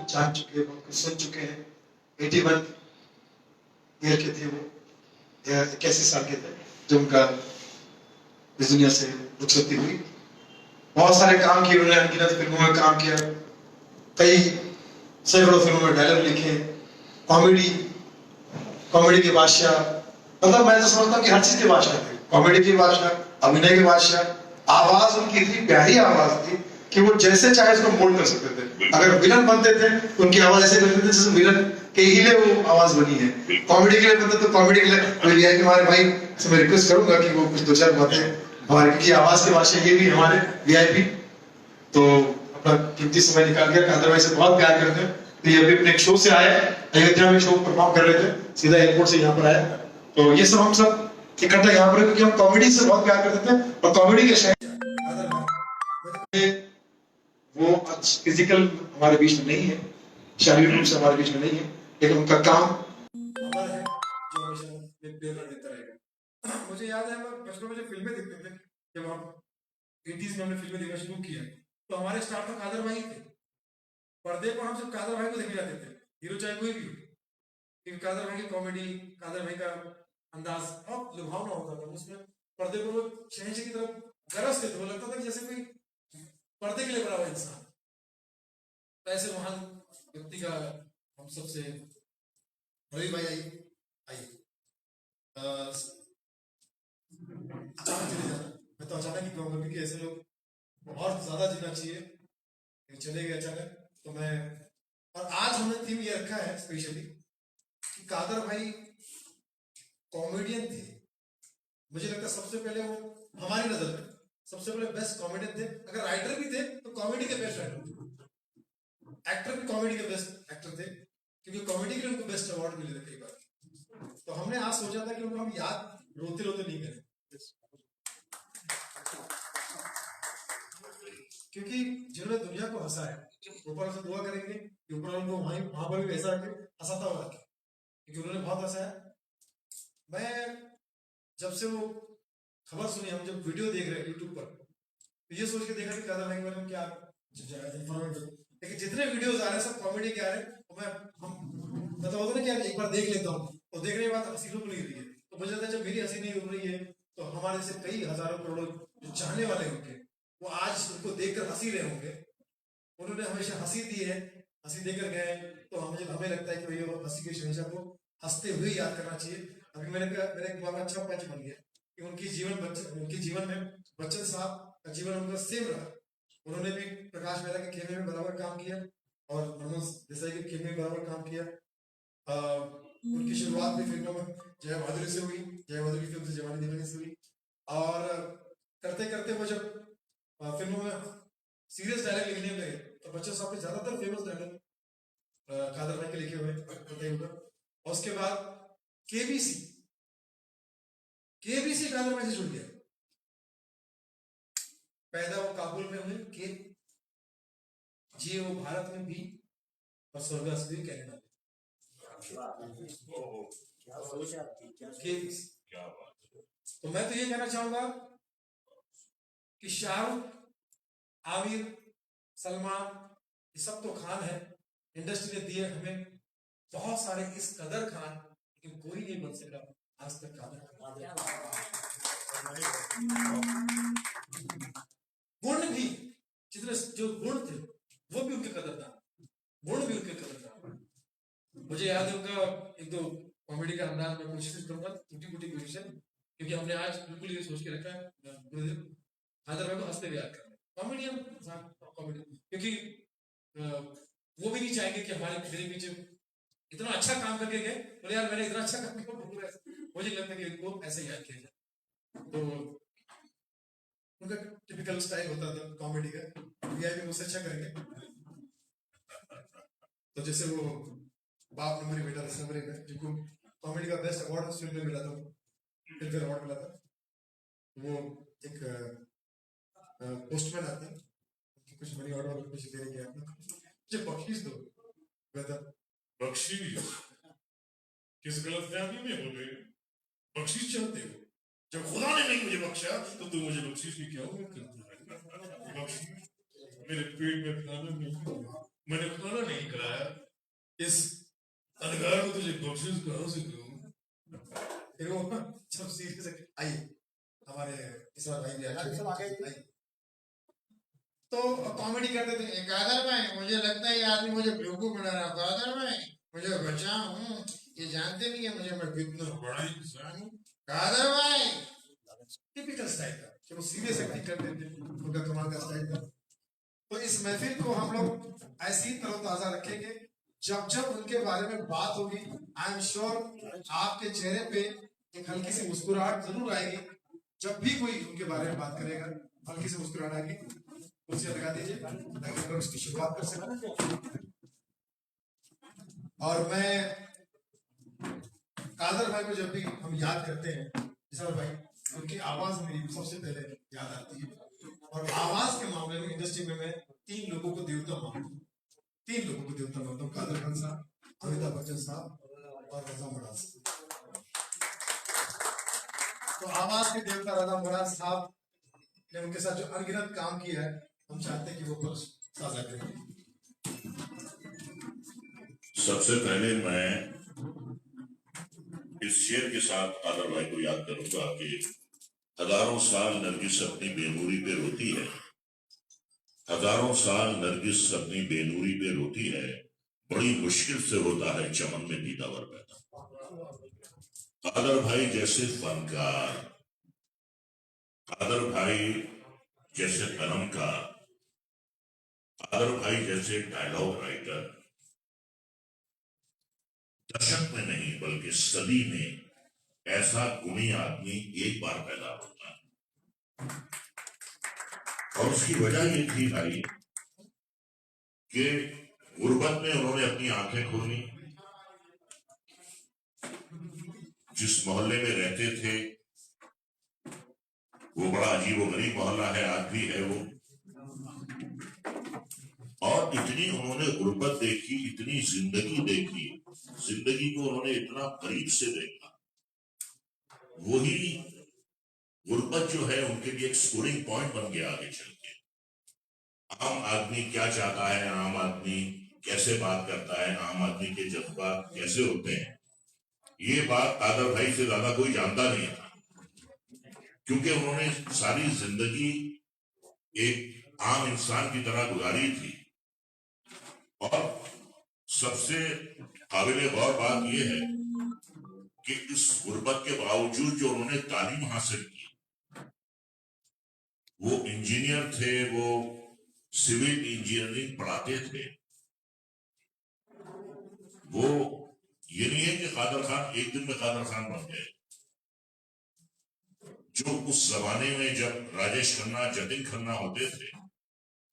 जान चुके हैं, बहुत कुछ सुन चुके हैं। 81 ईयर के थे वो, 81 साल के थे जब उनका इस दुनिया से रुखसती हुई। बहुत सारे काम किए उन्होंने, अनगिनत फिल्मों में काम किया, कई सैकड़ों फिल्मों में डायलॉग लिखे, कॉमेडी कॉमेडी के बादशाह। मतलब मैं तो समझता हूँ कि हर चीज के बादशाह थे, कॉमेडी के बादशाह, अभिनय के बादशाह। आवाज उनकी इतनी प्यारी आवाज थी कि वो जैसे चाहे उसको मोल्ड कर सकते थे। अगर विलन बनते थे तो उनकी आवाज ऐसे करते थे जैसे विलन के ही लिए वो आवाज बनी है। कॉमेडी के लिए बनते तो कॉमेडी के लिए हमारे भाई से मैं रिक्वेस्ट करूंगा कि वो कुछ दो चार बातें हमारे, क्योंकि आवाज के बादशाह ये भी हमारे वीआईपी। तो अपना कीमती समय निकाल के कादर भाई से बहुत प्यार करते हैं। तो ये अभी अपने एक शो से आए, अयोध्या में शो परफॉर्म कर रहे थे, सीधा एयरपोर्ट से यहाँ पर आए। तो ये सब हम सब इकट्ठा यहाँ पर, क्योंकि हम कॉमेडी से बहुत प्यार करते थे और कॉमेडी के शहर वो आज फिजिकल हमारे बीच में नहीं है, शारीरिक रूप से हमारे बीच में नहीं है, लेकिन उनका काम अमर है जो हमेशा प्रेरणा देता रहेगा। मुझे याद है हम बचपन में जब फिल्में देखते थे, जब हम 80s में हमने फिल्में देखना शुरू किया, तो हमारे स्टार तो कादर भाई थे। पर्दे पर हम सब कादर भाई को देखने जाते थे, हीरो चाहे कोई भी हो, क्योंकि कादर भाई की कॉमेडी, कादर भाई का अंदाज बहुत लुभावना होता था। उसमें पर्दे पर वो शहंशाह की तरफ गरजते थे, वो लगता था कि जैसे कोई पर्दे के लिए बना हुआ इंसान। तो ऐसे महान व्यक्ति का हम सबसे रवि भाई आइए अचानक चले जाना, मैं तो अचानक ही कहूंगा क्योंकि ऐसे लोग बहुत ज्यादा जीना चाहिए, चले गए अचानक। तो मैं, और आज हमने थीम ये रखा है स्पेशली कि कादर भाई कॉमेडियन थे। मुझे लगता है सबसे पहले वो हमारी नजर में सबसे पहले बेस्ट कॉमेडियन थे। अगर राइटर भी थे तो कॉमेडी के बेस्ट राइटर थे, एक्टर भी कॉमेडी के बेस्ट एक्टर थे, क्योंकि कॉमेडी के लिए उनको बेस्ट अवार्ड मिले थे कई बार। तो हमने आज सोचा था कि उनको हम याद रोते रोते नहीं करें, क्योंकि जिन्होंने दुनिया को हंसाया, ऊपर से दुआ करेंगे कि ऊपर उनको वहां पर भी वैसा रखे, हंसाता हुआ रखे, क्योंकि उन्होंने बहुत हंसाया। मैं जब से वो खबर सुनी, हम जब वीडियो देख रहे हैं यूट्यूब पर, तो ये सोच के देखा कि कादर भाई के बारे में क्या इन्फॉर्मेटिव, लेकिन जितने वीडियोस आ रहे हैं सब कॉमेडी के आ रहे हैं। तो मैं तो होता ना कि यार एक बार देख लेता हूँ, और देखने के बाद हंसी रुक नहीं रही है। तो मुझे लगता है जब मेरी हंसी नहीं रुक रही है तो हमारे से कई हजारों करोड़ों जो चाहने वाले होंगे वो आज उनको देखकर हंसी रहे होंगे। उन्होंने हमेशा हंसी दी है, हंसी देकर गए। तो हमें लगता है कि भैया हंसी के शहंशाह को हंसते हुए याद करना चाहिए। अभी मेरा एक बहुत अच्छा पैच बन गया कि उनके जीवन में बच्चन साहब का जीवन उनका सेम रहा। उन्होंने भी प्रकाश मेहरा के खेमे में बराबर काम किया और मनोज देसाई के खेमे में बराबर काम किया। उनकी शुरुआत भी फिल्मों में जय बहादुरी से हुई, जय बहादुरी की फिल्म से जवानी दीवानी से हुई, और करते करते वो जब फिल्मों में सीरियस डायलॉग लिखने लगे तो बच्चन साहब के ज्यादातर फेमस डायलॉग कादर भाई के लिखे हुए। और उसके बाद केबीसी कादर भाई से जुड़ गया। पैदा वो काबुल में हुए, के जिए वो भारत में भी, और स्वर्गवास भी कनाडा में। तो मैं तो ये कहना चाहूंगा कि शाहरुख, आमिर, सलमान, ये सब तो खान है, इंडस्ट्री ने दिए हमें बहुत सारे इस कदर खान, लेकिन कोई नहीं बन सका आज तक कादर। गुण भी जितने जो गुण थे वो भी उनके कदरदान, गुण भी उनके कदरदान। मुझे याद है उनका एक दो कॉमेडी का अंदाज, में कोशिश करूंगा टूटी फूटी क्वेश्चन, क्योंकि हमने आज बिल्कुल ये सोच के रखा है कादर भाई को हंसते हुए याद करना, कॉमेडियन कॉमेडी, क्योंकि वो भी नहीं चाहेंगे कि हमारे मेरे पीछे इतना अच्छा काम करके गए, बोले यार मैंने इतना अच्छा काम किया, मुझे लगता है कि उनको ऐसे याद किया जाए। तो उनका टिपिकल स्टाइल होता था कॉमेडी का, वीआईपी मुझसे अच्छा करेंगे। तो जैसे वो बाप नंबर बेटा 10 नंबर में जिनको कॉमेडी का बेस्ट अवार्ड उस फिल्म में मिला था, फिल्म अवार्ड मिला था। वो एक पोस्टमैन आते हैं, कुछ मनी ऑर्डर कुछ देने के आपने मुझे बख्शीश दो, कहता बख्शीश किस गलतफहमी में हो गए, बख्शीश चाहते हो, जब खुदा ने नहीं मुझे बख्शा तो तू मुझे बख्शीश की क्या उम्मीद करता है? बख्शीश मेरे पेट में खाना नहीं, मैंने खाना नहीं खाया, इस अधिकार को तुझे बख्शिश कहां से करूं? फिर वो जब सीरियस आइए हमारे इस्लाम भाई भी आए, तो कॉमेडी करते थे, कादर भाई मुझे लगता है ये आदमी मुझे बेवकूफ बना रहा, कादर भाई मुझे बचाओ, ये जानते नहीं है मुझे, मैं कितना बड़ा इंसान हूँ, कादर भाई। टिपिकल स्टाइल था कि वो सीरियस एक्टिंग करते थे, उनका कमाल का स्टाइल था। तो इस महफिल को हम लोग ऐसी तरोताजा रखेंगे, जब जब उनके बारे में बात होगी आई एम श्योर आपके चेहरे पे एक हल्की सी मुस्कुराहट जरूर आएगी। जब भी कोई उनके बारे में बात करेगा हल्की सी मुस्कुराहट आएगी, उनसे लगा दीजिए ताकि हम लोग इसकी शुरुआत कर सकें। और मैं कादर भाई को जब भी हम याद करते हैं, निसार भाई, उनकी आवाज मेरी सबसे पहले याद आती है। और आवाज के मामले में इंडस्ट्री में मैं 3 लोगों को देवता मानता हूँ, 3 लोगों को देवता मानता हूँ, कादर खान साहब, अमिताभ बच्चन साहब और रजा मुराद साहब। तो आवाज के देवता रजा मुराद साहब ने उनके साथ जो अनगिनत काम किया है, हम चाहते हैं कि वो पक्ष साझा करें। सबसे पहले मैं इस शेर के साथ कादर भाई को याद करूंगा कि हजारों साल नरगिस अपनी बेनूरी पे रोती है, हजारों साल नरगिस अपनी बेनूरी पे रोती है, बड़ी मुश्किल से होता है चमन में दीदावर पैदा। कादर भाई जैसे फनकार, कादर भाई जैसे कलमकार, कादर भाई जैसे डायलॉग राइटर, दशक में नहीं बल्कि सदी में ऐसा गुणी आदमी एक बार पैदा होता है। और उसकी वजह ये थी भाई कि गुर्बत में उन्होंने अपनी आंखें खोली, जिस मोहल्ले में रहते थे वो बड़ा अजीबोगरीब मोहल्ला है, आज भी है वो, और इतनी उन्होंने गुर्बत देखी, इतनी जिंदगी देखी, जिंदगी को उन्होंने इतना करीब से देखा। वही गुर्बत जो है उनके लिए एक स्कोरिंग पॉइंट बन गया आगे चल के। आम आदमी क्या चाहता है, आम आदमी कैसे बात करता है, आम आदमी के जज्बात कैसे होते हैं, ये बात कादर भाई से ज्यादा कोई जानता नहीं था, क्योंकि उन्होंने सारी जिंदगी एक आम इंसान की तरह गुजारी थी। और सबसे काबिल गौर बात यह है कि इस गुर्बत के बावजूद जो उन्होंने तालीम हासिल की, वो इंजीनियर थे, वो सिविल इंजीनियरिंग पढ़ाते थे। वो ये नहीं है कि कादर खान एक दिन में कादर खान बन गए। जो उस जमाने में जब राजेश खन्ना, जतिन खन्ना होते थे,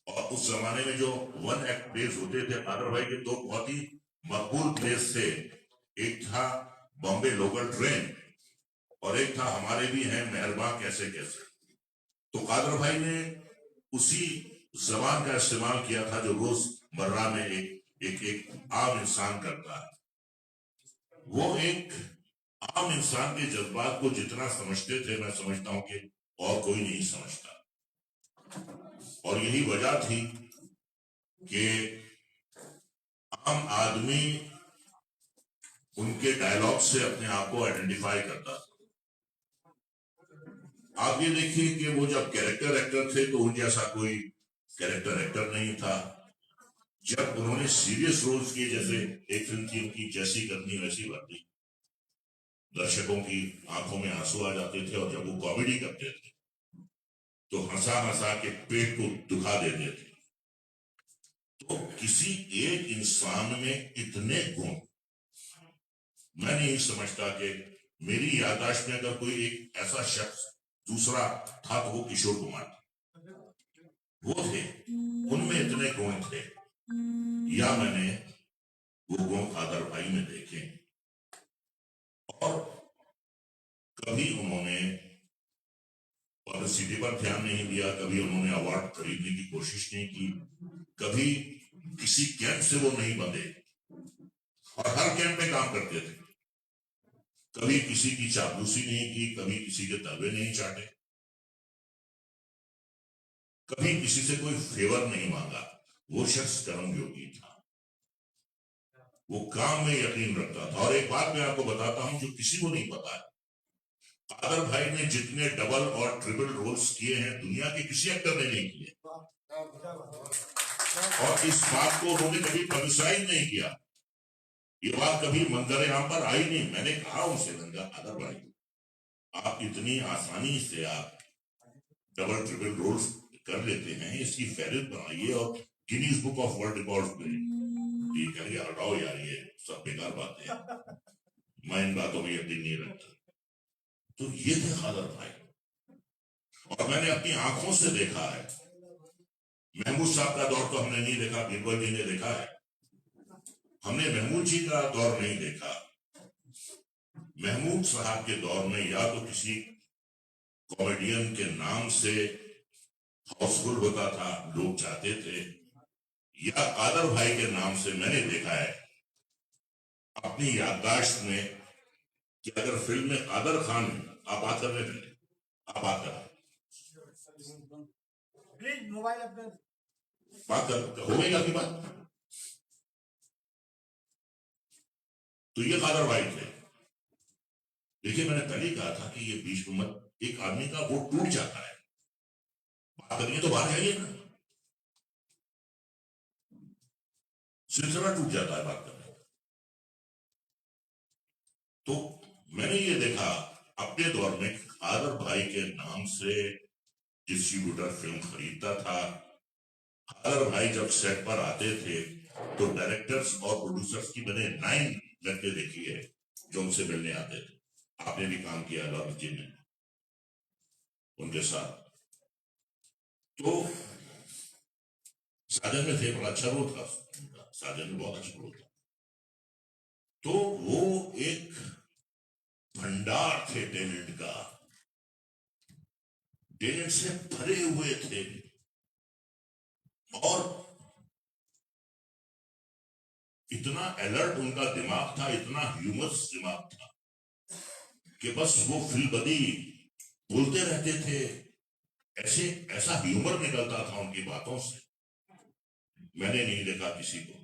और उस जमाने में जो वन एक्ट प्लेस होते थे कादर भाई के, दो बहुत ही मकबूल प्लेस थे। एक था बॉम्बे लोकल ट्रेन और एक था हमारे भी हैं मेहरबान कैसे कैसे। तो कादर भाई ने उसी जबान का इस्तेमाल किया था जो रोजमर्रा में एक आम इंसान करता है। वो एक आम इंसान के जज्बात को जितना समझते थे, मैं समझता हूं कि और कोई नहीं समझता। और यही वजह थी कि आम आदमी उनके डायलॉग से अपने आप को आइडेंटिफाई करता था। आप ये देखिए कि वो जब कैरेक्टर एक्टर थे तो उन जैसा कोई कैरेक्टर एक्टर नहीं था। जब उन्होंने सीरियस रोल्स किए, जैसे एक फिल्म थी उनकी जैसी करनी वैसी वर्दी, दर्शकों की आंखों में आंसू आ जाते थे, और जब वो कॉमेडी करते थे तो हंसा हंसा के पेट को दुखा देते थे। तो किसी एक इंसान में इतने गुण, मैं नहीं समझता कि मेरी याददाश्त में अगर कोई एक ऐसा शख्स दूसरा था तो वो किशोर कुमार था। वो थे, उनमें इतने गुण थे, या मैंने वो गुण कादर भाई में देखे। और कभी उन्होंने पब्लिसिटी पर ध्यान नहीं दिया, कभी उन्होंने अवार्ड खरीदने की कोशिश नहीं की, कभी किसी कैंप से वो नहीं बंधे और हर कैंप में काम करते थे। कभी किसी की चापलूसी नहीं की, कभी किसी के तलवे नहीं चाटे, कभी किसी से कोई फेवर नहीं मांगा। वो शख्स कर्मयोगी था। वो काम में यकीन रखता था। और एक बात मैं आपको बताता हूं जो किसी को नहीं पता है, कादर भाई ने जितने डबल और ट्रिपल रोल्स किए हैं दुनिया के किसी एक्टर ने नहीं किए, और इस बात को उन्होंने कभी पब्लिसाइज नहीं किया। ये बात कभी मंजर आम पर आई नहीं। मैंने कहा उनसे, कादर भाई आप इतनी आसानी से आप डबल ट्रिपल रोल्स कर लेते हैं, इसकी फहरिस्त बनाइए और Guinness book of world record में ये करिए। हटाओ यार, ये सब बेकार बातें हैं, मैं इन बातों में यकीन नहीं रखता। तो ये थे कादर भाई, और मैंने अपनी आंखों से देखा है। महमूद साहब का दौर तो हमने नहीं देखा, बीरबल जी ने देखा है, हमने महमूद जी का दौर नहीं देखा। महमूद साहब के दौर में या तो किसी कॉमेडियन के नाम से हाउसफुल होता था, लोग चाहते थे, या कादर भाई के नाम से मैंने देखा है अपनी याददाश्त में कि अगर फिल्म में कादर खान, आप बात कर रहे थे, आप बात कर प्लीज मोबाइल अपने बात कर हो गई आपकी बात। तो ये कादर भाई थे। देखिए मैंने पहले ही कहा था कि ये बीच में मत, एक आदमी का वो टूट जाता है, बात करिए तो बाहर जाइए ना, सिलसिला टूट जाता है बात करने। तो मैंने ये देखा अपने दौर में, कादर भाई के नाम से डिस्ट्रीब्यूटर फिल्म खरीदता था। कादर भाई जब सेट पर आते थे तो डायरेक्टर्स और प्रोड्यूसर्स की मैंने 9 लड़के देखी है जो उनसे मिलने आते थे। आपने भी काम किया लॉरेंस जी ने उनके साथ। तो साजन में थे, बड़ा अच्छा रोल था साजन में, बहुत अच्छा रोल था। तो वो एक भंडार थे टैलेंट का, टैलेंट से भरे हुए थे, और इतना अलर्ट उनका दिमाग था, इतना ह्यूमरस दिमाग था कि बस वो फिल्मबदी बोलते रहते थे, ऐसे ऐसा ह्यूमर निकलता था उनकी बातों से, मैंने नहीं देखा किसी को।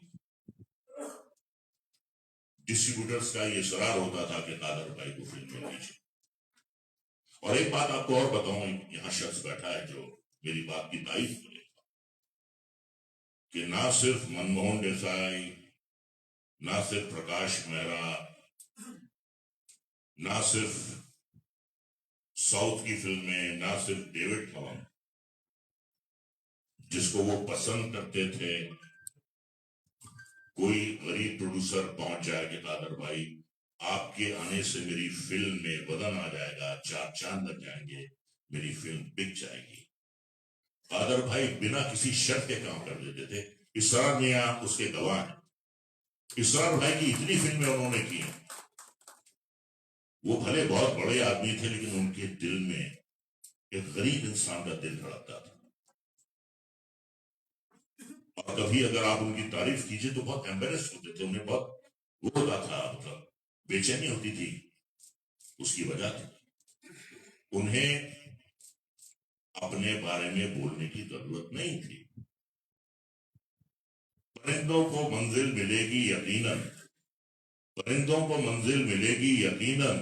डिस्ट्रीब्यूटर्स का ये सरार होता था कि कादर भाई को फिल्म में लीजिए। और एक बात आपको और बताऊं, यहां शख्स बैठा है जो मेरी बात की तारीफ करेगा, कि ना सिर्फ मनमोहन देसाई, ना सिर्फ प्रकाश मेहरा, ना सिर्फ साउथ की फिल्में, ना सिर्फ डेविड धवन जिसको वो पसंद करते थे, कोई गरीब प्रोड्यूसर पहुंच जाए कि कादर भाई आपके आने से मेरी फिल्म में बदन आ जाएगा, 4 चांद लग जाएंगे, मेरी फिल्म बिक जाएगी, कादर भाई बिना किसी शर्त के काम कर देते थे। इसरार मियां उसके गवाह हैं। इसरार भाई की इतनी फिल्में उन्होंने की हैं। वो भले बहुत बड़े आदमी थे, लेकिन उनके दिल में एक गरीब इंसान का दिल धड़कता था। और कभी अगर आप उनकी तारीफ कीजिए तो बहुत एम्बेरेस होते थे, उन्हें बहुत वो होता था, मतलब बेचैनी होती थी। उसकी वजह थी उन्हें अपने बारे में बोलने की जरूरत नहीं थी। परिंदों को मंजिल मिलेगी यकीनन, परिंदों को मंजिल मिलेगी यकीनन,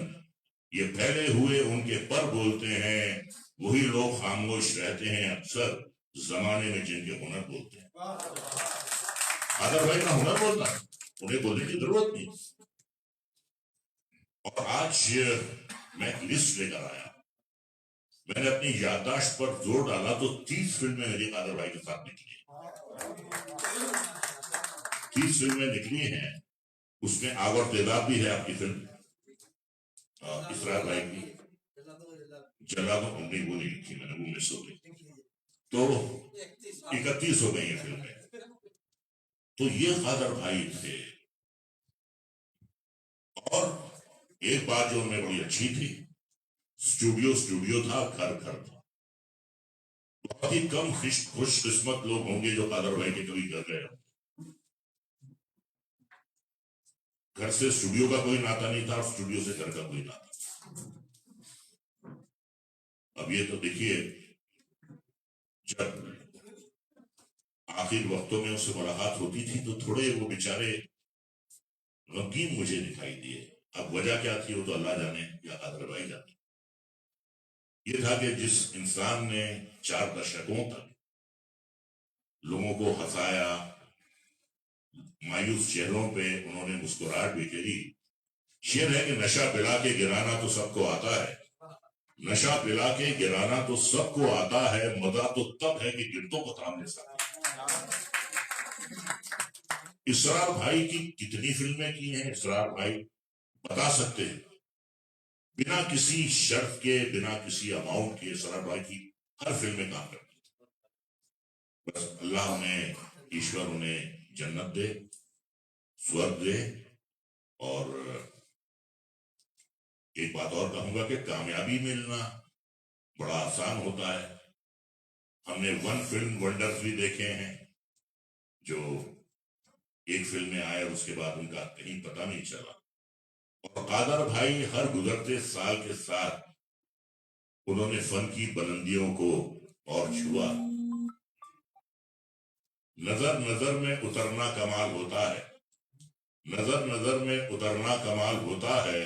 ये फैले हुए उनके पर बोलते हैं, वही लोग खामोश रहते हैं अक्सर जमाने में जिनके हुनर बोलते हैं। कादर भाई का हुनर बोलना, उन्हें बोलने की जरूरत नहीं। और आज मैं एक लिस्ट लेकर आया, मैंने अपनी याददाश्त पर जोर डाला तो 30 फिल्में मेरी कादर भाई के साथ निकली, 30 फिल्में निकली हैं। उसमें आग और तेजाब भी है आपकी फिल्म, इसरार भाई की जला तो उन्हें वो नहीं लिखी मैंने, वो मिस हो गई, तो 31 हो गई है फिल्में। तो ये कादर भाई थे। और एक बात जो उन्हें बड़ी अच्छी थी, स्टूडियो था, घर था। बहुत ही कम खुशकिस्मत लोग होंगे जो कादर भाई के कभी घर गए। घर से स्टूडियो का कोई नाता नहीं था, स्टूडियो से घर का कोई नाता। अब ये तो देखिए, जब आखिर वक्तों में उससे मुलाकात होती थी तो थोड़े वो बेचारे गमगीन मुझे दिखाई दिए। अब वजह क्या थी वो तो अल्लाह जाने या कादर भाई जाने। ये था कि जिस इंसान ने 4 दशकों तक लोगों को हंसाया, मायूस चेहरों पे उन्होंने मुस्कुराहट बिखेरी। शेर है कि नशा पिला के गिराना तो सबको आता है, नशा पिला के गिराना तो सबको आता है, मजा तो तब है कि गिरतों को थामने सकता। इसरार भाई की कितनी फिल्में की हैं इसरार भाई बता सकते हैं, बिना किसी शर्त के, बिना किसी अमाउंट के इसरार भाई की हर फिल्म में काम करते। बस अल्लाह उन्हें, ईश्वर उन्हें जन्नत दे, स्वर्ग दे। और एक बात और कहूंगा कि कामयाबी मिलना बड़ा आसान होता है। हमने 1 फिल्म वंडर्स भी देखे हैं जो एक फिल्म में आए और उसके बाद उनका कहीं पता नहीं चला। और कादर भाई हर गुजरते साल के साथ उन्होंने फन की बुलंदियों को और छुआ। नजर नजर में उतरना कमाल होता है, नजर नजर में उतरना कमाल होता है,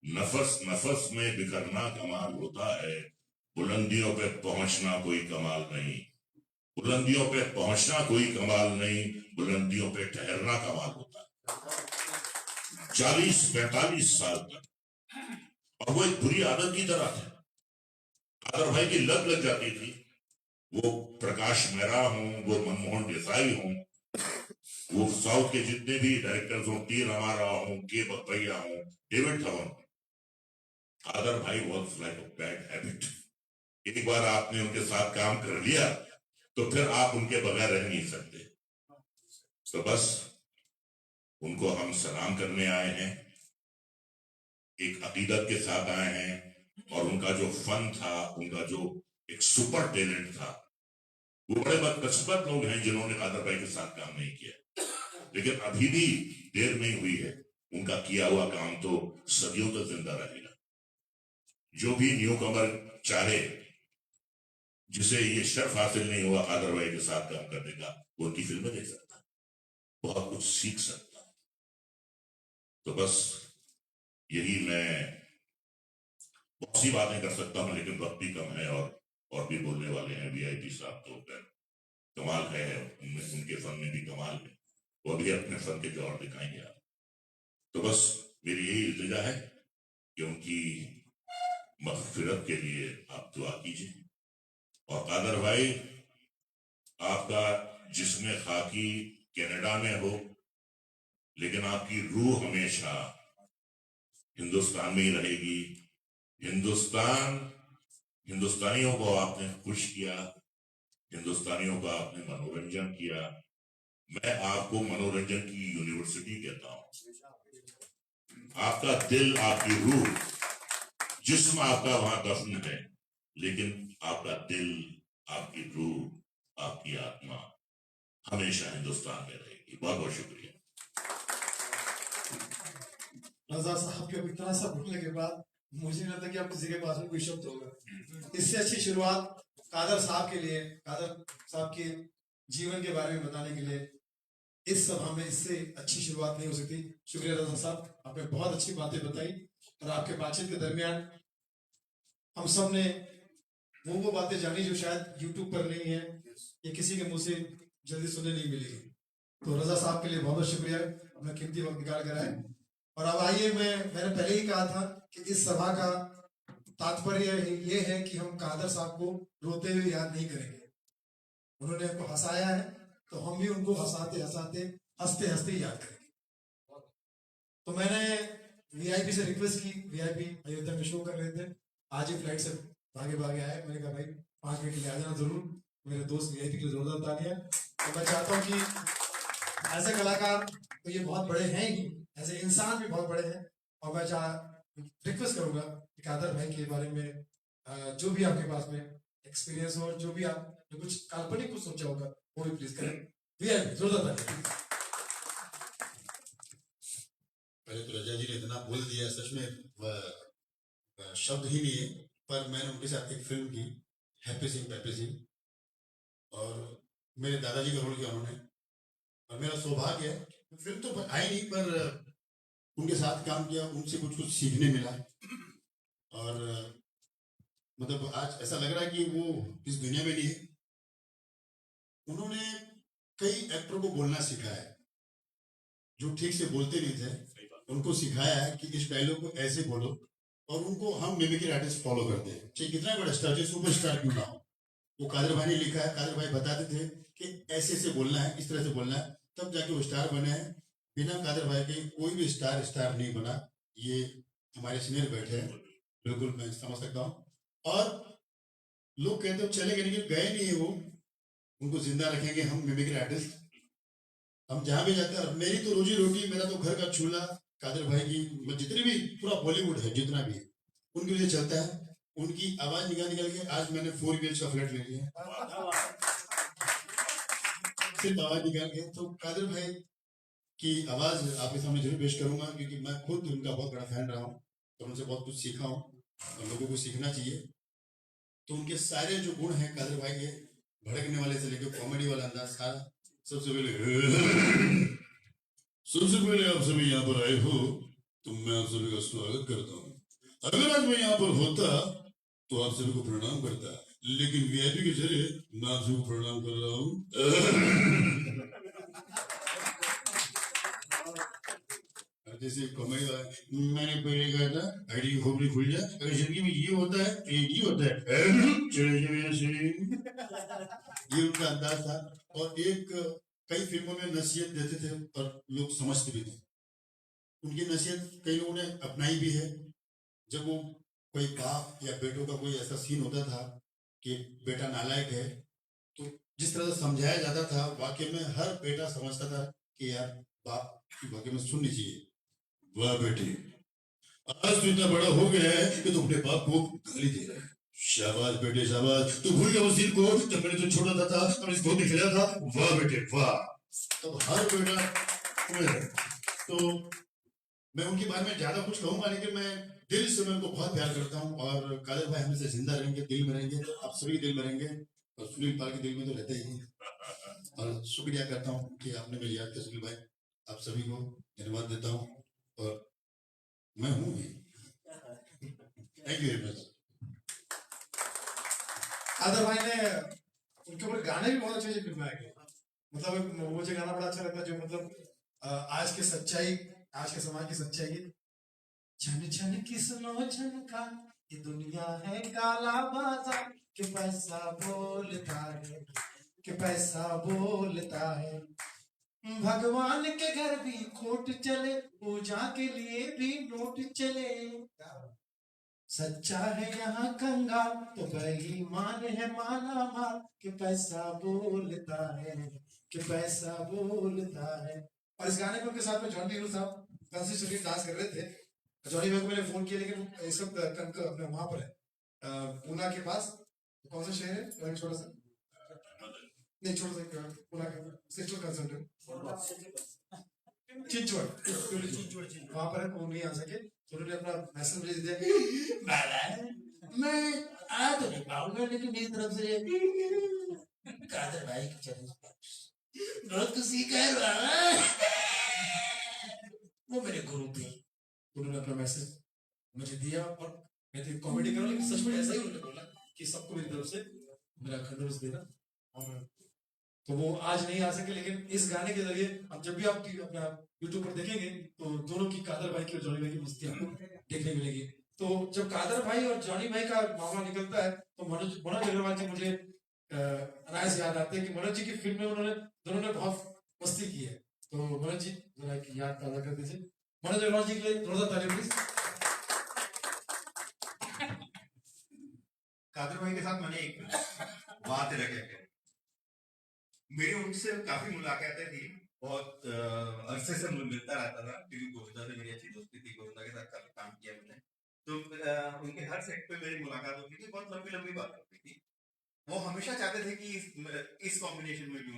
नफस नफस में बिखरना कमाल होता है, बुलंदियों पे पहुंचना कोई कमाल नहीं, बुलंदियों पे पहुंचना कोई कमाल नहीं, बुलंदियों पे ठहरना कमाल होता है। 40-45 साल तक। और वो एक बुरी आदत की तरह थे। कादर भाई की लत लग जाती थी। वो प्रकाश मेहरा हूं, वो मनमोहन देसाई हूं, वो साउथ के जितने भी डायरेक्टर्स हों, टी रामाराव हूं, के बप्पैया हूं, डेविड धवन, कादर भाई was like a bad habit. एक बार आपने उनके साथ काम कर लिया तो फिर आप उनके बगैर रह नहीं सकते। तो बस उनको हम सलाम करने आए हैं, एक अकीदत के साथ आए हैं। और उनका जो फन था, उनका जो एक सुपर टैलेंट था, वो बड़े बदकिस्मत लोग हैं जिन्होंने कादर भाई के साथ काम नहीं किया, लेकिन अभी भी देर नहीं हुई है। उनका किया हुआ काम तो सदियों तक जिंदा रहेगा। जो भी न्यू कमर चाहे, जिसे ये शर्फ हासिल नहीं हुआ कादर भाई के साथ काम करने का, वो उनकी फिल्में देख सकता है, बहुत कुछ सीख सकता है। तो बस यही, मैं बहुत सी बातें कर सकता हूं लेकिन वक्त भी कम है, और भी बोलने वाले हैं वीआईपी साहब, तो कमाल है उनके फन में भी कमाल है, वो भी अपने फन के जौहर दिखाएंगे आप। तो बस मेरी यही इल्तिजा है कि उनकी मगफिरत के लिए आप दुआ कीजिए। और कादर भाई, आपका जिस्म खाकी कनाडा में हो, लेकिन आपकी रूह हमेशा हिंदुस्तान में ही रहेगी। हिंदुस्तानियों को आपने खुश किया, हिंदुस्तानियों का आपने मनोरंजन किया। मैं आपको मनोरंजन की यूनिवर्सिटी कहता हूं। आपका दिल, आपकी रूह, जिस्म आपका वहां दफन है, लेकिन आपका दिल, आपकी रूह, आपकी आत्मा हमेशा हिंदुस्तान में रहेगी। बहुत बहुत शुक्रिया। रजा साहब के इतना सा बोलने के बाद मुझे नहीं लगता कि आप किसी के पास में कोई शब्द होगा। इससे अच्छी शुरुआत कादर साहब के लिए, कादर साहब के जीवन के बारे में बताने के लिए इस सभा में इससे अच्छी शुरुआत नहीं हो सकती। शुक्रिया रजा साहब, आपने बहुत अच्छी बातें बताई और आपके बातचीत के दरमियान हम सब ने वो बातें जानी जो शायद यूट्यूब पर नहीं है या किसी के मुंह से जल्दी सुनने नहीं मिलेगी। तो रजा साहब के लिए बहुत बहुत शुक्रिया, अपना कीमती वक्त निकाल कर आए। और अब आइए, मैंने पहले ही कहा था कि इस सभा का तात्पर्य ये है कि हम कादर साहब को रोते हुए याद नहीं करेंगे। उन्होंने हमको हंसाया है तो हम भी उनको हंसाते हंसाते, हंसते हंसते याद करेंगे। तो मैंने वीआईपी से रिक्वेस्ट की, वीआईपी अयोध्या में शो कर रहे थे, आज ही फ्लाइट से भागे भागे आए। मैंने कहा भाई 5 मिनट के लिए आ जाना जरूर। मेरे दोस्त वीआईपी के लिए जोरदार तालियां। तो मैं चाहता हूँ कि ऐसे कलाकार तो ये बहुत बड़े हैं ही, ऐसे इंसान भी बहुत बड़े हैं। और मैं रिक्वेस्ट करूंगा कि कादर भाई के बारे में जो भी आपके पास में एक्सपीरियंस हो, जो भी आप जो कुछ काल्पनिक कुछ सोचा होगा, वो भी प्लीज करें। वीआईपी जोरदार तालियां। पहले तो रजा जी ने इतना बोल दिया, सच में शब्द ही नहीं है। पर मैंने उनके साथ एक फिल्म की, हैप्पी सिंह पैप्पी सिंह, और मेरे दादाजी का रोल किया उन्होंने। और मेरा सौभाग्य है, फिल्म तो आई नहीं पर उनके साथ काम किया, उनसे कुछ कुछ सीखने मिला। और मतलब आज ऐसा लग रहा है कि वो इस दुनिया में नहीं है। उन्होंने कई एक्टरों को बोलना सिखाया है जो ठीक से बोलते नहीं थे, उनको सिखाया है कि इस डायलॉग को ऐसे बोलो, और उनको हम मिमिक्री आर्टिस्ट फॉलो करते हैं, चाहे कितना बड़ा स्टार, चाहे सुपर स्टार क्यों ना हो। वो कादर भाई ने लिखा है, कादर भाई बताते थे कि ऐसे ऐसे बोलना है, इस तरह से बोलना है, तब जाके वो स्टार बने हैं। बिना कादर भाई के कोई भी स्टार नहीं बना। ये हमारे सीनियर बैठे हैं, बिल्कुल मैं समझ सकता हूँ। और लोग कहते हो चले गए, लेकिन गए नहीं है वो, उनको जिंदा रखेंगे हम मिमिक्री आर्टिस्ट। हम जहां भी जाते हैं, और मेरी तो रोजी रोटी, मेरा तो घर का चूल्हा कादर भाई की, जितने भी पूरा बॉलीवुड है जितना भी है उनके लिए चलता है। उनकी आवाज निकाल निकाल के आज मैंने 4 BHK का फ्लैट ले लिया, सिर्फ आवाज निकाल के। तो कादर भाई की आवाज आपके सामने जरूर पेश करूंगा, क्योंकि मैं खुद उनका बहुत बड़ा फैन रहा हूँ और उनसे बहुत कुछ सीखा हूँ, और लोगों को सीखना चाहिए। तो उनके सारे जो गुण हैं कादर भाई के, भड़कने वाले से लेकर कॉमेडी वाला अंदाज, सारा। सबसे पहले आप सभी यहाँ पर आए हो तो मैं आप सभी का स्वागत करता हूँ। अगर आज मैं यहाँ पर होता तो आप सभी को प्रणाम करता, लेकिन वीआईपी के जरिए मैं आप सभी को प्रणाम कर रहा हूँ। जैसे कॉमेडी, मैंने पहले कहा था आईडी की खोपड़ी खुल जाए, अगर जिंदगी में ये होता है तो ये होता है, चले जाइए। ये उनका अंदाज था। और एक कई फिल्मों में नसीहत देते थे और लोग समझते भी थे। उनकी नसीहत कई लोगों ने अपनाई भी है। जब वो कोई बाप या बेटों का कोई ऐसा सीन होता था कि बेटा नालायक है, तो जिस तरह से समझाया जाता था, वाकई में हर बेटा समझता था कि यार बाप की वाकई में सुननी चाहिए। वाह बेटी, आज तो इतना बड़ा हो गया है कि तुम अपने बाप को गाली दे रहे हैं। शाबाश बेटे शाबाश, तू भूल गया उस दिन को जब मैंने तुझे छोड़ा था और इस गोद में खिलाया था। वाह बेटे वाह। तो हर बेटा, तो मैं उनके बारे में ज्यादा कुछ कहूंगा, लेकिन मैं दिल से मैं उनको बहुत प्यार करता हूँ। और कादर भाई हमेशा जिंदा रहेंगे, दिल में रहेंगे, आप सभी दिल में रहेंगे, और सुनील पाल के दिल में तो रहते ही हैं। और शुक्रिया करता हूँ कि आपने मुझे याद किया सुनील भाई। आप सभी को धन्यवाद देता हूँ, और मैं हूँ ही। Thank you very much. Kadar भाई ने उनके ऊपर गाने भी बहुत अच्छे अच्छे फिल्माए गए। मतलब मुझे गाना बड़ा अच्छा लगता है जो मतलब आज के सच्चाई, आज के समाज की सच्चाई है। छन छन किस्नो छनका, ये दुनिया है काला बाजार, कि पैसा बोलता है, कि पैसा बोलता है। भगवान के घर भी खोट चले, पूजा के लिए भी नोट चले। सच्चा है यहाँ कंगाल तो बेईमान है माला माल, कि पैसा बोलता है, कि पैसा बोलता है। और इस गाने को के साथ में जॉनी लीवर साहब कंसी शरीफ डांस कर रहे थे। जॉनी भाई को मैंने फोन किया, लेकिन इस वक्त अपने वहां पर है, पूना के पास। कौन सा शहर है? छोटा सा, नहीं छोटा सा, पूना का सिस्टर कंसर्ट है, चिंचवड़, वहां पर है, वो नहीं आ सके, तो उन्होंने अपना मैसेज भेज दिया, मैं आ तो नहीं पाऊंगा, लेकिन मेरी तरफ से कादर भाई की चरण बहुत खुशी कर वो मेरे गुरु थे। उन्होंने अपना मैसेज मुझे दिया, और मैं तो कॉमेडी कर रहा हूँ, लेकिन सच में ऐसा ही उन्होंने बोला कि सबको मेरी तरफ से मेरा खंडोस देना। और तो वो आज नहीं आ सके, लेकिन इस गाने के जरिए अब जब भी आप अपना यूट्यूब पर देखेंगे तो दोनों की, कादर भाई की और जॉनी भाई की मस्ती आपको देखने मिलेगी। तो जब कादर भाई और जॉनी भाई का मामला निकलता है तो मनोज अग्रवाल जी मुझे अनायास याद आते हैं कि मनोज जी की फिल्म में उन्होंने दोनों ने बहुत मस्ती की है। तो मनोज जी जरा एक याद ताजा कर दीजिए। मनोज अग्रवाल जी के लिए जोरदार ताली प्लीज। कादर भाई के साथ मैंने एक बात रखी है, मेरी उनसे काफी मुलाकातें थी, बहुत अरसे से मिलता रहता था, क्योंकि गोविंदा से मेरी अच्छी दोस्ती थी, गोविंदा के साथ काफी काम किया मैंने। तो उनके हर सेट पे मेरी मुलाकात होती थी, बहुत लंबी लंबी बात होती थी। वो हमेशा चाहते थे कि इस कॉम्बिनेशन में भी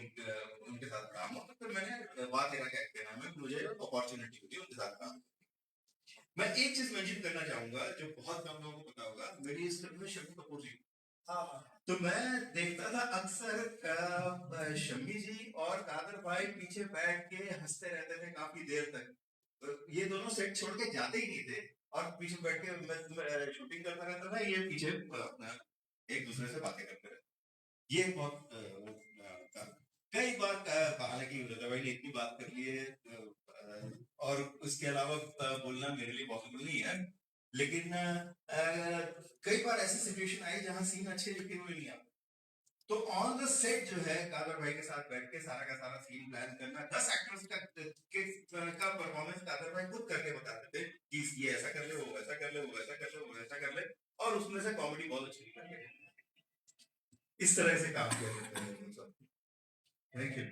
उनके साथ काम हो। तो फिर मैंने बात रखा के नाम में मुझे अपॉर्चुनिटी हुई उनके साथ काम। मैं एक चीज मेंशन करना चाहूंगा जो बहुत कम लोगों को पता होगा, मेरी इस फिल्म में शम्मी कपूर जी, तो मैं देखता था अक्सर शम्मी जी और कादर भाई पीछे बैठ के हंसते रहते थे काफी देर तक। ये दोनों सेट छोड़ के जाते ही नहीं थे और पीछे बैठ के मैं शूटिंग करता रहता था, ये पीछे अपना एक दूसरे से बातें करते रहते। ये बहुत कई बार हालांकि रजा भाई ने इतनी बात कर ली है और उसके अलावा बोलना मेरे लिए पॉसिबल नहीं है, लेकिन कई बार ऐसी सिचुएशन आई जहां सीन अच्छे लिखे हुए नहीं आते, तो ऑन द सेट जो है कादर भाई के साथ बैठ के सारा का सारा सीन प्लान करना, 10 एक्टर्स का परफॉर्मेंस कादर भाई खुद करके बताते थे कि ये ऐसा कर ले, वो वैसा कर ले, वो वैसा कर ले, वो वैसा कर ले, और उसमें से कॉमेडी बहुत अच्छी निकल गई। इस तरह से काम किया जाता है। Thank you.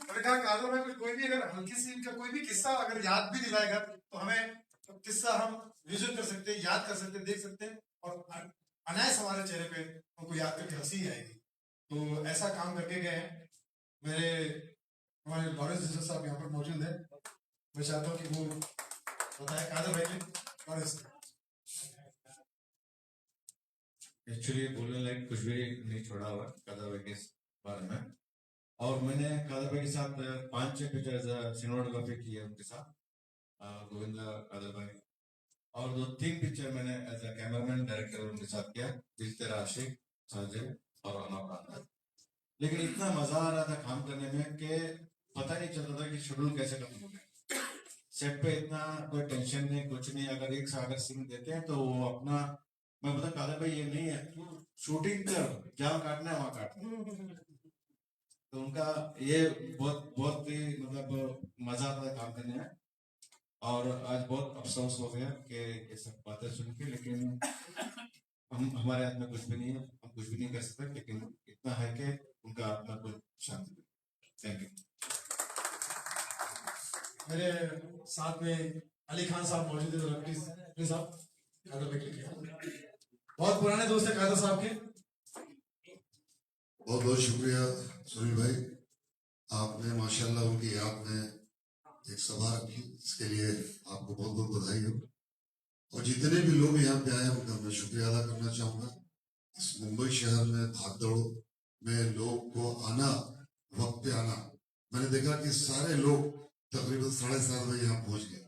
मैंने कहा कादर भाई कोई भी अगर हल्की सी इनका कोई भी किस्सा अगर याद भी दिलाएगा तो हमें तो किस्सा हम विजुअल कर सकते हैं, याद कर सकते हैं, देख सकते हैं और अनायास हमारे चेहरे पे उनको याद करके हंसी आएगी। तो ऐसा काम करके गए हैं। मेरे हमारे लॉरेंस साहब यहाँ पर मौजूद है, मैं चाहता हूँ कि वो बताए कादर भाई के लॉरेंस। एक्चुअली बोलने लायक कुछ भी नहीं छोड़ा हुआ कादर भाई के बारे में, और मैंने कादर भाई के साथ 5-6 पिक्चर्स सिनेमाटोग्राफी की है उनके साथ, गोविंदा कादर भाई, और 2-3 पिक्चर मैंने एज अ कैमरामैन डायरेक्टर उनके साथ किया, दिल तेरा आशिक, साजिद और अनाप। लेकिन इतना मजा आ रहा था काम करने में कि पता नहीं चलता था कि शेड्यूल कैसे खत्म हो गया। सेट पे इतना कोई टेंशन नहीं, कुछ नहीं, अगर एक से अगर सीन देते हैं तो वो अपना, मैं बता कादर भाई ये नहीं है शूटिंग कर, जहाँ काटना है वहां काटना। तो उनका ये बहुत ही मतलब मजा आता है काम करने में, और आज बहुत अफसोस हो गया कि ये सब बातें सुन के, लेकिन हमारे हाथ में कुछ भी नहीं है, हम कुछ भी नहीं कर सकते, लेकिन इतना है कि उनका आत्मा को शांति। Thank you. मेरे साथ में अली खान साहब मौजूद है, प्लीज साहब कादर भाई के बहुत पुराने दोस्त है कादर साहब के। बहुत बहुत शुक्रिया सुनील भाई, आपने माशाल्लाह उनकी याद में एक सभा रखी, इसके लिए आपको बहुत बहुत बधाई हो। और जितने भी लोग यहाँ पे आए उनका मैं शुक्रिया अदा करना चाहूंगा। इस मुंबई शहर में भागदौड़ में लोग को आना, वक्त पे आना, मैंने देखा कि सारे लोग तकरीबन 7:30 बजे यहाँ पहुंच गए।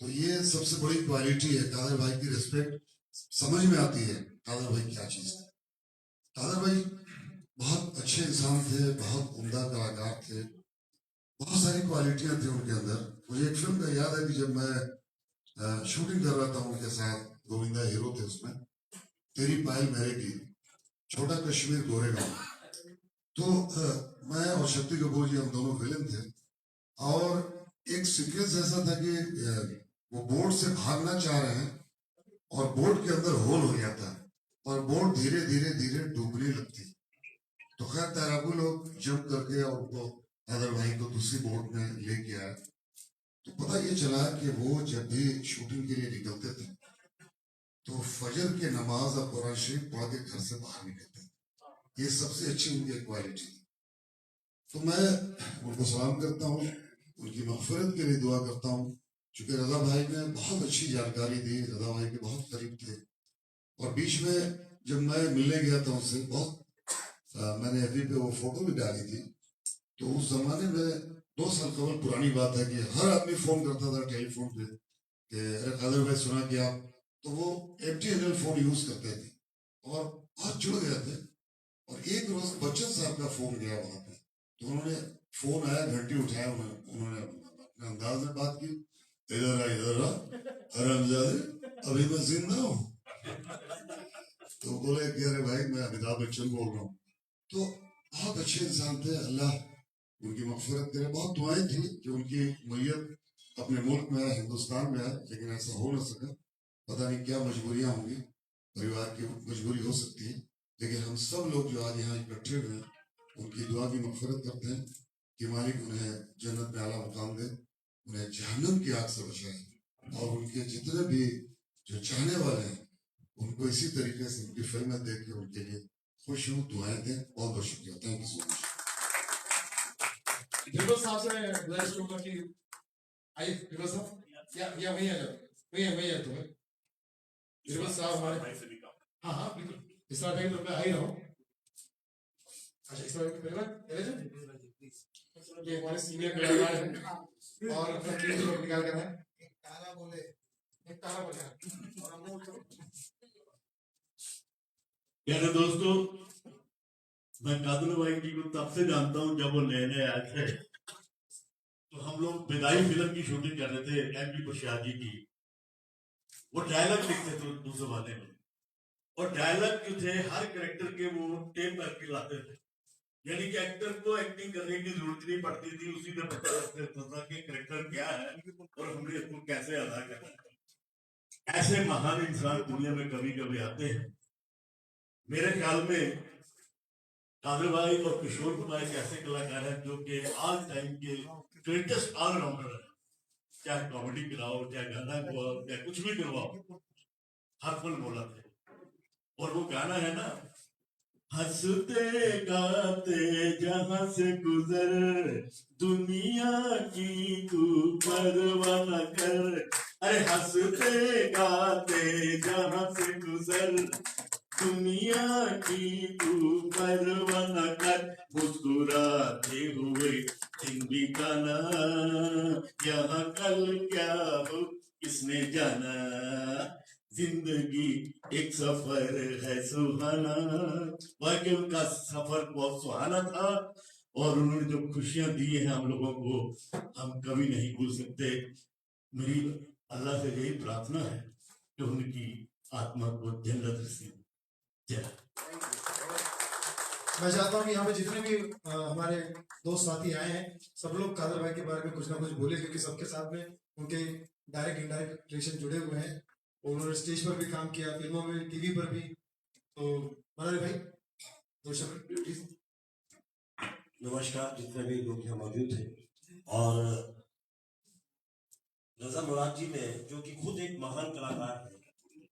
तो ये सबसे बड़ी क्वालिटी है, कादर भाई की रिस्पेक्ट समझ में आती है कादर भाई क्या चीज है। कादर भाई बहुत अच्छे इंसान थे, बहुत उम्दा कलाकार थे, बहुत सारी क्वालिटियां थी उनके अंदर। मुझे एक फिल्म का याद है कि जब मैं शूटिंग कर रहा था उनके साथ, गोविंदा हीरो थे उसमें, तेरी पायल मेरे की, छोटा कश्मीर गोरेगांव। तो मैं और शक्ति कपूर जी हम दोनों विलेन थे, और एक सीक्वेंस ऐसा था कि वो बोट से भागना चाह रहे हैं और बोट के अंदर होल हो गया था और बोट धीरे धीरे धीरे डूबने लगती। तो खैर तैराकू लोग जंप करके और उनको कादर भाई को दूसरी बोट में लेके आए। तो पता ये चला कि वो जब भी शूटिंग के लिए निकलते थे तो फजर के नमाज और कुरान शरीफ पढ़ के घर से बाहर निकलते थे। ये सबसे अच्छी उनकी क्वालिटी थी। तो मैं उनको सलाम करता हूँ, उनकी मग़फ़िरत के लिए दुआ करता हूँ। चूंकि रजा भाई ने बहुत अच्छी जानकारी दी, रजा भाई के बहुत करीब थे, और बीच में जब मैं मिलने गया था उनसे, बहुत मैंने अभी पे वो फोटो भी डाली थी। तो उस जमाने में 2 साल कबल पुरानी बात है कि हर आदमी फोन करता था टेलीफोन पे कि अरे कादर भाई सुना कि आप, तो वो MTNL फोन यूज करते थे और बहुत जुड़ गए थे। और एक रोज बच्चन साहब का फोन गया वहां पे, तो उन्होंने फोन आया, घंटी उठाया, उन्होंने अपने अंदाज में बात की, इधर आ हरामजादे, अभी मैं जिंदा हूँ। तो बोले कि अरे भाई मैं अमिताभ बच्चन बोल रहा हूँ। तो बहुत अच्छे इंसान थे, अल्लाह उनकी मग़फ़िरत करे। बहुत दुआएं थी कि उनकी मैयत अपने मुल्क में आए, हिंदुस्तान में आए, लेकिन ऐसा हो न सका। पता नहीं क्या मजबूरियां होंगी, परिवार की मजबूरी हो सकती है, लेकिन हम सब लोग जो आज यहाँ इकट्ठे हुए हैं उनकी दुआ की मग़फ़िरत करते हैं कि मालिक उन्हें जन्नत में आला मुकाम दे, उन्हें जहन्नम की आग से बचाए, और उनके जितने भी जो चाहने वाले हैं उनको इसी तरीके से उनकी फिल्में देख के उनके लिए खुश हूँ, दुआएं दें। बहुत बहुत शुक्रिया, thank you so much. Birbal साहब से गुजारिश करूंगा कि आइए बिरबल साहब, या वही आ जाओ, वही है तुम्हें बिरबल साहब हमारे। हाँ बिल्कुल, इस तरह भाई तो मैं आ ही रहा हूँ। अच्छा इस तरह बिरबल ये हमारे सीनियर कलाकार हैं और अपना क्रेडिट निकाल कर है। एक तारा बोले और हम लोग प्यारे दोस्तों, मैं कादर भाई जी को तब से जानता हूँ जब वो नए नए आए थे। तो हम लोग विदाई फिल्म की शूटिंग कर रहे थे एमपी प्रसाद जी की। वो डायलॉग लिखते थे उस जमाने में, और डायलॉग जो थे हर कैरेक्टर के वो टेप करके लाते थे, यानी कि एक्टर को एक्टिंग करने की जरूरत नहीं पड़ती थी, उसी में पता लगता था कि कैरेक्टर क्या है और हमने इसको कैसे अदा करना है। ऐसे महान इंसान दुनिया में कभी कभी आते हैं। मेरे ख्याल में कादर भाई और किशोर कुमार एक ऐसे कलाकार हैं जो कि आज टाइम के ग्रेटेस्ट ऑलराउंडर है। चाहे कॉमेडी कराओ, चाहे गाना करवाओ, चाहे कुछ भी करवाओ, हर फल बोला थे। और वो गाना है ना, हंसते गाते जहां से गुजर, दुनिया की तू परवाह न कर। अरे हंसते गाते जहां से गुजर, दुनिया की तू परवाह न कर। मुस्कुराते हुए दिन बिताना, यहाँ कल क्या हो किसने जाना। जिंदगी एक सफर है सुहाना। वाकई उनका सफर बहुत सुहाना था, और उन्होंने जो खुशियां दी हैं हम लोगों को, हम कभी नहीं भूल सकते। मेरी अल्लाह से यही प्रार्थना है कि उनकी आत्मा को जन्नत नसीब। जय। मैं चाहता हूँ कि यहाँ पे जितने भी हमारे दोस्त साथी आए हैं, सब लोग कादर भाई के बारे में कुछ ना कुछ बोले, क्योंकि सबके साथ में उनके डायरेक्ट इनडायरेक्ट रिलेशन जुड़े हुए हैं। उन्होंने स्टेज पर भी काम किया, फिल्मों में, टीवी पर भी। तो मनोज भाई दो शब्द प्लीज। नमस्कार जितने भी लोग यहाँ मौजूद हैं। और रजा मुराद जी ने, जो कि खुद एक महान कलाकार है,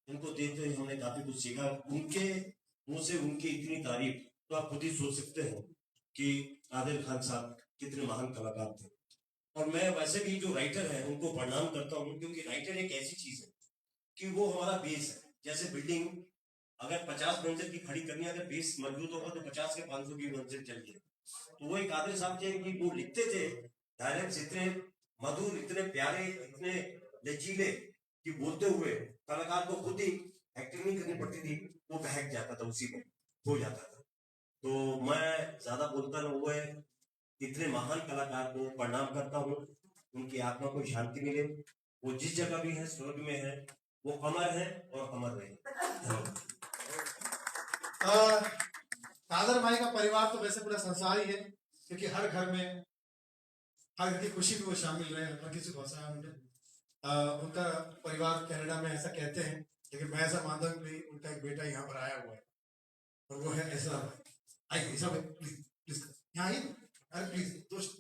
इनको देखते हुए हमने काफी कुछ सीखा। उनके मुंह से उनकी इतनी तारीफ, तो आप खुद ही सोच सकते हैं कि आदिल खान साहब कितने महान कलाकार थे। और मैं वैसे भी जो राइटर है उनको प्रणाम करता हूँ, क्योंकि राइटर एक ऐसी चीज है कि वो हमारा बेस है। जैसे बिल्डिंग अगर 50 मंजिल की खड़ी करनी है, अगर बेस मजबूत होगा तो 50 से 500 की मंजिल चलिए। तो वो एक आदिल साहब थे कि वो लिखते थे डायलॉग्स इतने मधुर, इतने प्यारे, इतने लचीले कि बोलते हुए कलाकार को खुद ही एक्टिंग नहीं करनी पड़ती थी, वो बहक जाता था, उसी में हो जाता था। तो मैं ज्यादा बोलता ना हुआ है, इतने महान कलाकार को प्रणाम करता हूँ। उनकी आत्मा को शांति मिले। वो जिस जगह भी है, स्वर्ग में है, वो अमर है और अमर रहे। कादर भाई का परिवार तो वैसे पूरा संसार ही है, क्योंकि हर घर में, हर घर की खुशी में वो शामिल रहे। अपना किसी को हंसाया उन्होंने। उनका परिवार कनाडा में ऐसा कहते हैं, लेकिन मैं ऐसा मानता हूँ कि उनका एक बेटा यहाँ पर आया हुआ है, और वो है ऐसा। आइए ऐसा प्लीज प्लीज यहाँ आइए। अरे प्लीज दोस्त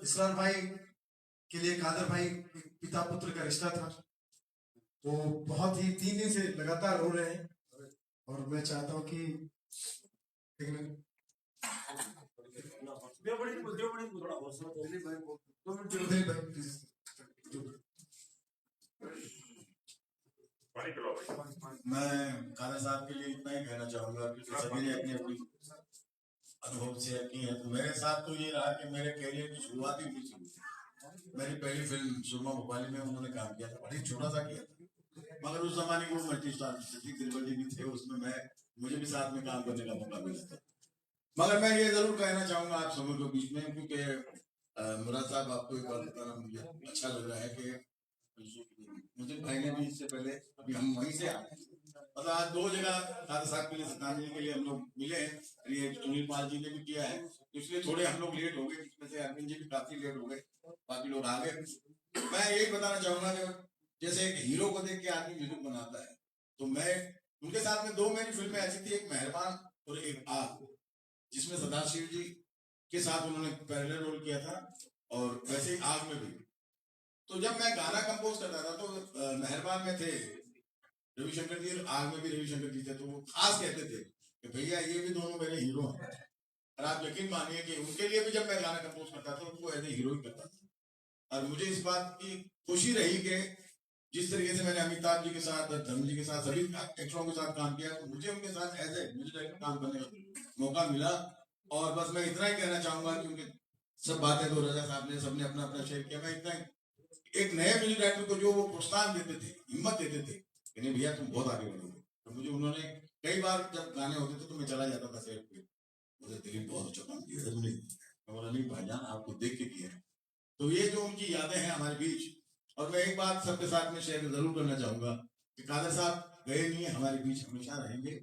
इसरार भाई के लिए कादर भाई पिता पुत्र का रिश्ता था। वो बहुत ही 3 दिन से लगातार रो रहे हैं, और मैं चाहता हूँ कि मैं कादर साहब के लिए इतना ही कहना चाहूंगा कि सभी ने अपनी अपनी अनुभव शेयर की है। तो मेरे साथ तो ये रहा कि मेरे कैरियर की शुरुआत ही हुई थी। मेरी पहली फिल्म सुरमा भोपाली में उन्होंने काम किया था, बड़ी छोटा सा किया था, मगर उस जमाने को मल्टी स्टार त्रिपाठी भी थे उसमें, मुझे भी साथ में काम करने का मौका मिला था। मगर मैं ये जरूर कहना चाहूंगा आप सबों के बीच में, क्योंकि मुराद साहब आपको एक बात बताना मुझे अच्छा लग रहा है कि मुझे भाई ने भी इससे पहले, अभी हम वहीं से आए, मतलब आज 2 जगह कादर साहब के लिए श्रद्धांजलि के लिए हम लोग मिले हैं। ये सुनील पाल जी ने भी किया है, इसलिए थोड़े हम लोग लेट हो गए, जिसमें से अरविंद जी भी काफी लेट हो गए, बाकी लोग आ गए। मैं यही बताना चाहूंगा कि जैसे एक हीरो को देख के आदमी म्यूजिक बनाता है, तो मैं उनके साथ में 2 मेरी फिल्में ऐसी थी, एक मेहरबान और एक आग, जिसमें सदाशिव जी के साथ उन्होंने पैरेलल रोल किया था, और वैसे ही आग में भी। तो जब मैं गाना कंपोज करता था तो मेहरबान में थे रविशंकर जी, आग में भी रविशंकर जी थे। तो वो खास कहते थे कि भैया ये भी दोनों मेरे हीरो हैं। और आप यकीन मानिए कि उनके लिए भी जब मैं गाना कंपोज करता था, उनको एज ए हीरो ही करता था। और मुझे इस बात की खुशी रही कि जिस तरीके से मैंने अमिताभ जी के साथ, धर्म जी के साथ, सभी एक्टरों के साथ काम किया, तो मुझे उनके साथ एज ए म्यूजिक डायरेक्टर काम करने का मौका मिला। और बस मैं इतना ही कहना चाहूंगा कि उनके सब बातें तो रजा साहब ने सबने अपना अपना शेयर किया। मैं इतना एक नए म्यूजिक डायरेक्टर को जो वो प्रोत्साहन देते थे, हिम्मत देते थे कि नहीं भैया तुम बहुत आगे बढ़ोगे, तो मुझे उन्होंने कई बार जब गाने होते थे तो मैं चला जाता था सेट पे, मुझे दिलीप बहुत अच्छा काम किया तुमने, मैं बोला नहीं भाईजान आपको देख के किया है। तो ये जो उनकी यादें हैं हमारे बीच। और मैं एक बात सबके साथ में शेयर जरूर करना चाहूंगा कि कादर साहब गए नहीं है, हमारे बीच हमेशा रहेंगे।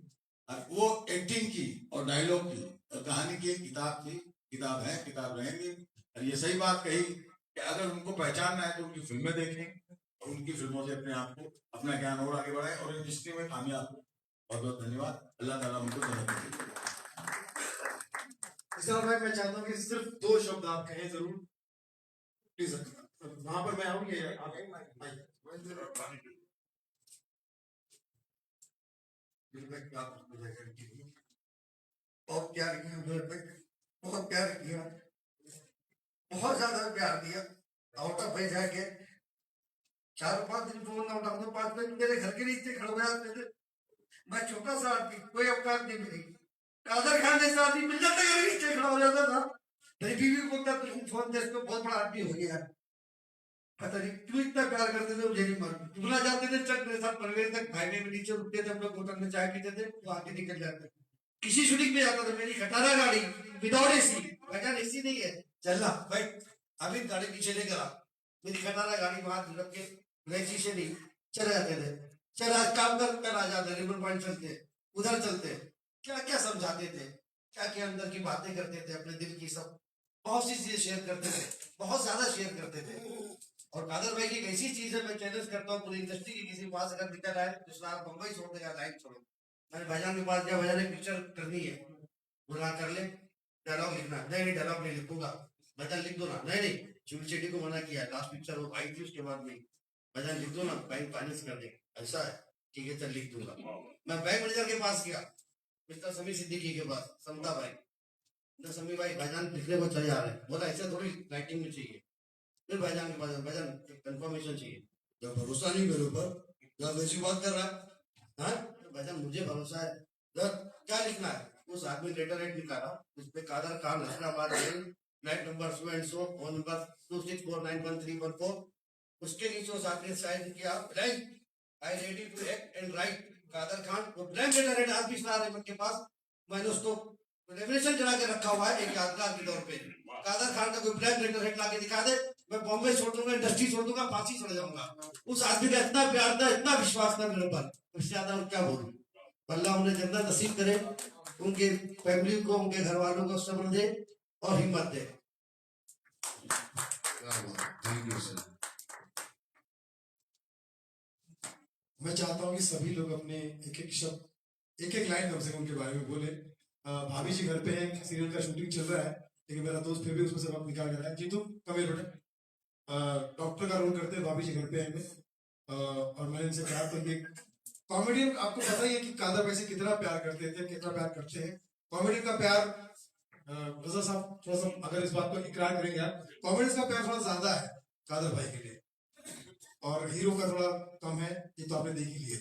और वो एक्टिंग की और डायलॉग की और कहानी की किताब थी, किताब है, किताब रहेंगे। और ये सही बात कही कि अगर उनको पहचानना है तो उनकी फिल्में देखें और उनकी फिल्मों से अपने आप को, अपना ज्ञान और आगे बढ़ाएं और इंडस्ट्री में कामयाब हो। बहुत बहुत धन्यवाद। अल्लाह ताला उनको जन्नत दे। इसलिए भाई मैं चाहता हूँ कि सिर्फ 2 शब्द आप कहें जरूर प्लीज। वहां पर मैं आऊंगी बहुत प्यार किया मेरे पे, बहुत प्यार किया, बहुत ज्यादा प्यार दिया। आउट ऑफ पैसा के 4-5 दिन फोन ना उठाऊं तो 5 मिनट मेरे घर के नीचे खड़े हो जाते थे। मैं छोटा सा आदमी, कोई औकात नहीं मेरी, कादर खान जैसा आदमी मिल जाता घर के नीचे खड़ा हो जाता था। मेरी बीवी को बोलता तुम फोन दे, इसको बहुत बड़ा आदमी हो गया। पता नहीं क्यों इतना प्यार करते थे, मुझे नहीं मालूम। टुकड़ा जाते थे चल मेरे साथ परवेज तक भाईने में नीचे रुकते थे, हम लोग होटल में चाय पीते थे, वो आगे निकल जाते। किसी शूटिंग में जाता था, मेरी खटारा गाड़ी विदाउट एसी, वजह एसी नहीं है, चलना भाई अभी गाड़ी पीछे लेकर आ, मेरी खटारा गाड़ी वहां रख के नए शीशे नहीं, चले जाते थे। चल आज काम कर आ जाते, रिवर पॉइंट चलते, उधर चलते, क्या क्या समझाते थे, क्या क्या अंदर की बातें करते थे, अपने दिल की सब बहुत सी चीजें शेयर करते थे, बहुत ज्यादा शेयर करते थे। और कादर भाई की एक ऐसी चीज है, मैं चैलेंज करता हूँ पूरी इंडस्ट्री की, किसी पास अगर निकल आए तो आप बम्बई छोड़ देगा, लाइफ छोड़ो। मैंने भाईजान के पास गया, भाईजान एक पिक्चर करनी है, बोला कर ले, डायलॉग लिखना, नहीं डायलॉग नहीं लिखूंगा, भाईजान लिख दो ना, नहीं शिव शेट्टी को मना किया, लास्ट पिक्चर वो आई थी उसके बाद में, भाईजान लिख दो ना, बैंक फाइनेंस कर दे, ऐसा है ठीक है चल लिख दूंगा। मैं बैंक मैनेजर के पास गया, मिस्टर समी सिद्दीकी के पास, समता भाई, समी भाई भाईजान पिछले को चले जा रहे हैं, बोला ऐसे थोड़ी राइटिंग में चाहिए। फिर भाईजान के पास, भाईजान कंफर्मेशन चाहिए, जब भरोसा नहीं मेरे ऊपर, जब वैसी बात कर रहा है, हाँ भाईजान मुझे भरोसा है, जब क्या लिखना है, उस आदमी लेटर हेड लिखा रहा, उस पे Kader Khan Hyderabad flight number so and so, phone number 26491314, उसके नीचे उस आदमी ने साइन किया blank, I ready to act and write Kader Khan, वो ब्लैंक लेटर हेड आज भी सर के पास, मैंने उसको लेमिनेशन करा के रखा हुआ है एक यादगार के तौर पे। कादर खान का कोई ब्लैंक लेटर हेड ला के दिखा दे, मैं बॉम्बे छोड़ दूंगा, इंडस्ट्री छोड़ दूंगा, फांसी चढ़ जाऊंगा। उस आदमी का इतना प्यार था, इतना विश्वास था मेरे पर, उससे ज्यादा और क्या बोलूं। अल्लाह उन्हें जन्नत नसीब करे, उनके फैमिली को, उनके घर वालों को सब्र दे और हिम्मत दे। Thank you sir. मैं चाहता हूँ कि सभी लोग अपने एक एक शब्द, एक एक लाइन कम से कम उनके बारे में बोले। भाभी जी घर पे है, सीरियल का शूटिंग चल रहा है, लेकिन मेरा दोस्त फिर भी उसमें से वक्त निकाल कर रहा है। जीतू कमेल बेटा, डॉक्टर का रोल करते हैं, भाभी जी घर पे आएंगे। और मैंने इनसे कहा तो ये कॉमेडियन, आपको पता ही है कि कादर भाई से कितना प्यार करते थे, कितना प्यार करते हैं। कॉमेडियन का प्यार, रजा साहब थोड़ा सा अगर इस बात को इकरार करेंगे आप, कॉमेडियन का प्यार थोड़ा ज्यादा है कादर भाई के लिए, और हीरो का थोड़ा कम है, ये तो आपने देख ही लिया।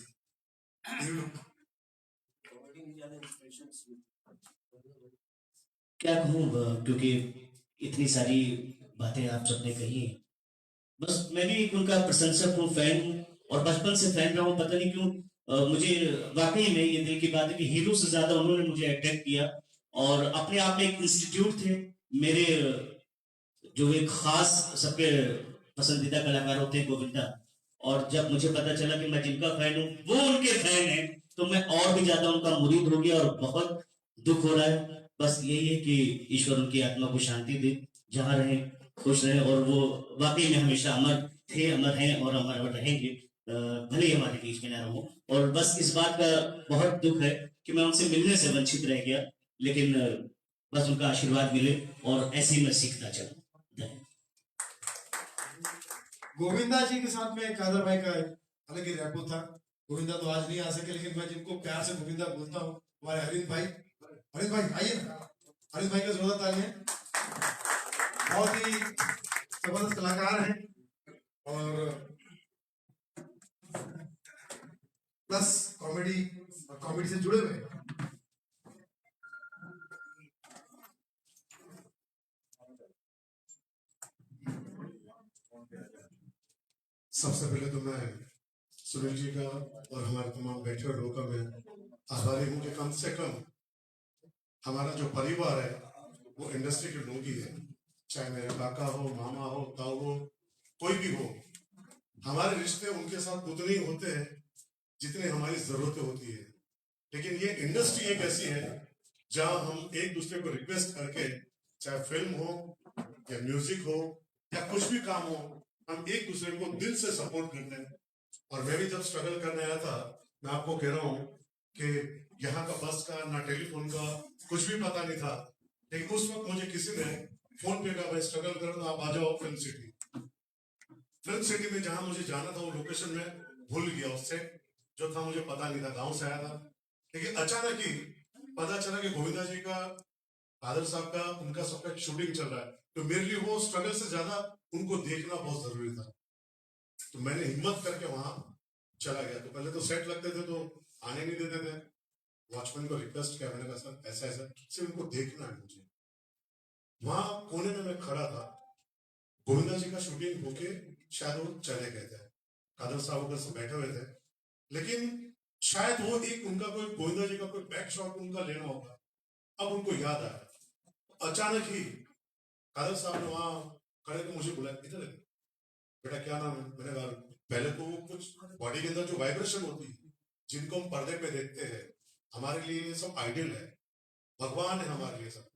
क्या कहूँ, क्योंकि इतनी सारी बातें आप सबने कही हैं, बस मैं भी उनका प्रशंसक हूँ, फैन हूँ, और बचपन से फैन रहा हूँ। पता नहीं क्यों मुझे वाकई में ये दिल की बात है कि हीरो से ज्यादा उन्होंने मुझे अट्रैक्ट किया, और अपने आप में एक इंस्टीट्यूट थे मेरे, जो एक खास सबके पसंदीदा कलाकार होते हैं, गोविंदा। और जब मुझे पता चला कि मैं जिनका फैन हूँ वो उनके फैन है, तो मैं और भी ज्यादा उनका मुरीद हो गया, और बहुत दुख हो रहा है। बस यही है कि ईश्वर उनकी आत्मा को शांति दे, जहाँ रहे खुश रहे, और वो वाकई में हमेशा अमर थे, अमर हैं और अमर रहेंगे, भले ही हमारे बीच में ना रहो। और बस इस बात का बहुत दुख है कि मैं उनसे मिलने से वंचित रह गया, लेकिन बस उनका आशीर्वाद मिले और ऐसे ही मैं सीखता चलूं। गोविंदा जी के साथ में कादर भाई का अलग ही रैपो था। गोविंदा तो आज नहीं आ सके, लेकिन मैं जिनको प्यार से गोविंदा बोलता हूँ, हमारे हरित भाई आइए ना, हरित भाई का जोरदार तालियां। बहुत ही जबरदस्त कलाकार हैं, और प्लस कॉमेडी से जुड़े हुए हैं। सबसे पहले तो मैं सुनील जी का और हमारे तमाम बैठे लोगों का मैं आभारी हूँ कि कम से कम हमारा जो परिवार है वो इंडस्ट्री के लोग ही है, चाहे मेरे काका हो, मामा हो, ताऊ हो, कोई भी हो। हमारे रिश्ते उनके साथ उतने ही होते हैं जितनी हमारी जरूरतें होती है। लेकिन ये इंडस्ट्री एक ऐसी है जहां हम एक दूसरे को रिक्वेस्ट करके, चाहे फिल्म हो या म्यूजिक हो या कुछ भी काम हो, हम एक दूसरे को दिल से सपोर्ट करते हैं। और मैं भी जब स्ट्रगल करने आया था, मैं आपको कह रहा हूँ कि यहाँ का बस का ना टेलीफोन का कुछ भी पता नहीं था, लेकिन उस वक्त मुझे किसी ने फोन पे कहा, मैं स्ट्रगल कर रहा हूँ, आप आ जाओ फिल्म सिटी। फिल्म सिटी में जहां मुझे जाना था वो लोकेशन में भूल गया, उससे जो था मुझे पता नहीं था, गांव से आया था। लेकिन अचानक ही पता चला कि गोविंदा जी का, कादर साहब का, उनका सबका शूटिंग चल रहा है। तो मेरे लिए वो स्ट्रगल से ज्यादा उनको देखना बहुत जरूरी था। तो मैंने हिम्मत करके वहां चला गया। तो पहले तो सेट लगते थे तो आने नहीं देते थे, वॉचमैन को रिक्वेस्ट किया, मैंने कहा सर ऐसा ऐसा सिर्फ उनको देखना है मुझे। वहां कोने में मैं खड़ा था, गोविंदा जी का शूटिंग होके शायद वो चले गए थे, कादर साहब उधर से बैठे हुए थे, लेकिन शायद वो एक उनका कोई गोविंदा जी का कोई बैक शॉट उनका लेना होगा। अब उनको याद आया, अचानक ही कादर साहब ने वहां खड़े को मुझे बुलाया, इधर बेटा क्या नाम है? मैंने कहा पहले तो वो कुछ बॉडी के अंदर जो वाइब्रेशन होती है जिनको हम पर्दे पे देखते हैं, हमारे लिए ये सब आइडियल है, भगवान है हमारे लिए सब।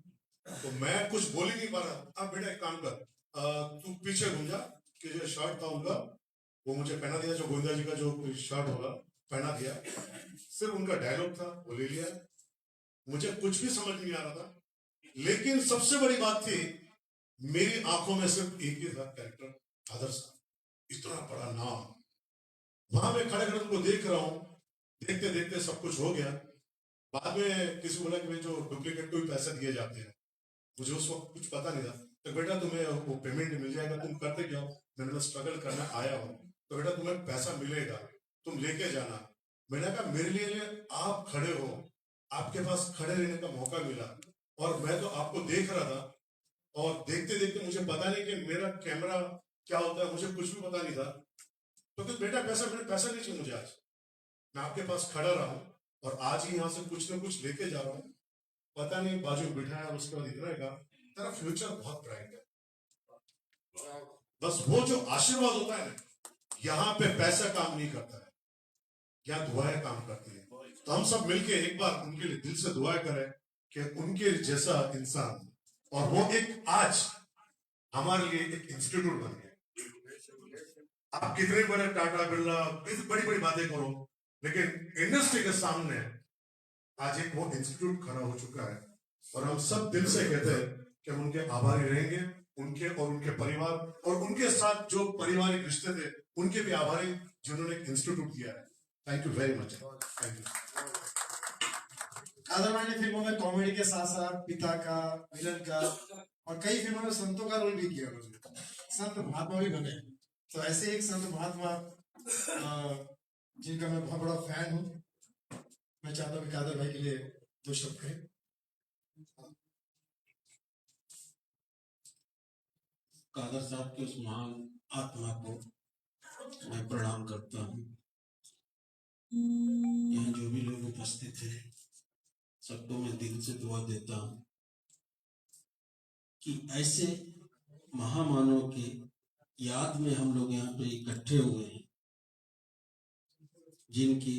तो मैं कुछ बोल ही नहीं पा रहा। अब बेटा एक काम कर, तू पीछे घूम जा, कि जो शर्ट था उनका वो मुझे पहना दिया, जो गोविंदा जी का जो शर्ट होगा पहना दिया, सिर्फ उनका डायलॉग था वो ले लिया। मुझे कुछ भी समझ नहीं आ रहा था, लेकिन सबसे बड़ी बात थी मेरी आंखों में सिर्फ एक ही था कैरेक्टर, कादर साहब, इतना बड़ा नाम। वहां मैं खड़े खड़े उनको देख रहा हूं, देखते देखते सब कुछ हो गया। बाद में किसी बोला कि जो डुप्लीकेट को भी पैसे दिए जाते हैं, मुझे उस वक्त कुछ पता नहीं था। तो बेटा तुम्हें वो पेमेंट मिल जाएगा, तुम करते क्या हो? मैंने स्ट्रगल करना आया हूँ, तो बेटा तुम्हें पैसा मिलेगा, तुम लेके जाना। मैंने कहा मेरे लिए आप खड़े हो, आपके पास खड़े रहने का मौका मिला, और मैं तो आपको देख रहा था, और देखते देखते मुझे पता नहीं कि मेरा कैमरा क्या होता है, मुझे कुछ भी पता नहीं था। तो फिर बेटा पैसा नहीं चाहिए मुझे, आज मैं आपके पास खड़ा रहा हूँ और आज ही यहाँ से कुछ ना कुछ लेके जा रहा हूँ। पता नहीं बाजू में बिठाया, उसके बाद इतना का तेरा फ्यूचर बहुत ब्राइट है। बस वो जो आशीर्वाद होता है ना, यहाँ पे पैसा काम नहीं करता है, यहाँ दुआएं काम करती है। तो हम सब मिलके एक बार उनके लिए दिल से दुआएं करें कि उनके जैसा इंसान, और वो एक आज हमारे लिए एक इंस्टीट्यूट बन गया। आप कितने बड़े टाटा बिरला बड़ी बड़ी बातें करो, लेकिन इंडस्ट्री के सामने आज एक वो इंस्टीट्यूट खड़ा हो चुका है, और हम सब दिल से कहते हैं कि हम उनके आभारी रहेंगे, उनके और उनके परिवार और उनके साथ जो पारिवारिक रिश्ते थे उनके भी आभारी, जिन्होंने एक इंस्टीट्यूट दिया है। Thank you very much, thank you. Kader भाई ने फिल्मों में कॉमेडी के साथ साथ पिता का, विलन का और कई फिल्मों में संतों का रोल भी किया उन्होंने, संत महात्मा भी बने। तो ऐसे एक संत महात्मा जिनका मैं बहुत बड़ा फैन हूँ, मैं चाहता हूँ कि कादर भाई के लिए दो शब्द कहें। कादर साहब के उस महान आत्मा को मैं प्रणाम करता हूँ। यहाँ जो भी लोग उपस्थित हैं सबको मैं दिल से दुआ देता हूँ कि ऐसे महामानव के याद में हम लोग यहाँ पे इकट्ठे हुए हैं, जिनकी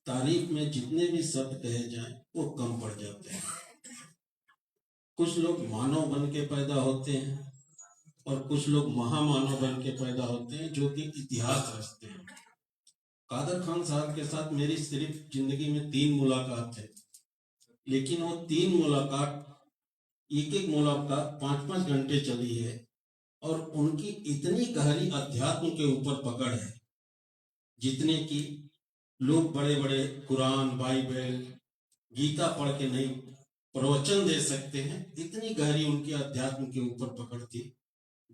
तारीफ में जितने भी शब्द कहे जाएं वो कम पड़ जाते हैं। कुछ लोग मानव बन के पैदा होते हैं और कुछ लोग महामानव बन के पैदा होते हैं जो कि इतिहास रचते हैं। कादर खान साहब के साथ मेरी सिर्फ जिंदगी में 3 मुलाकात है, लेकिन वो 3 मुलाकात एक मुलाकात 5-5 घंटे चली है, और उनकी इतनी गहरी अध्यात्म के ऊपर पकड़ है, जितने की लोग बड़े बड़े कुरान, बाइबल, गीता पढ़ के नहीं प्रवचन दे सकते हैं, इतनी गहरी उनकी अध्यात्म के ऊपर पकड़ थी।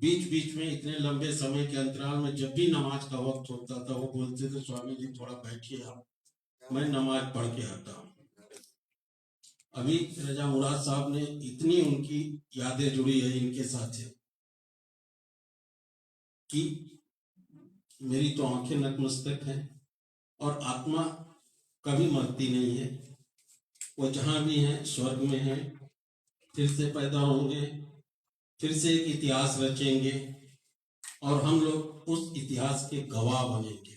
बीच बीच में इतने लंबे समय के अंतराल में जब भी नमाज का वक्त होता था वो बोलते थे स्वामी जी थोड़ा बैठिए आप, मैं नमाज पढ़ के आता हूँ। अभी रजा मुराद साहब ने इतनी उनकी यादें जुड़ी है इनके साथ है कि मेरी तो आंखें नतमस्तक हैं और आत्मा कभी मरती नहीं है। वो जहां भी हैं स्वर्ग में हैं, फिर से पैदा होंगे, फिर से एक इतिहास रचेंगे और हम लोग उस इतिहास के गवाह बनेंगे।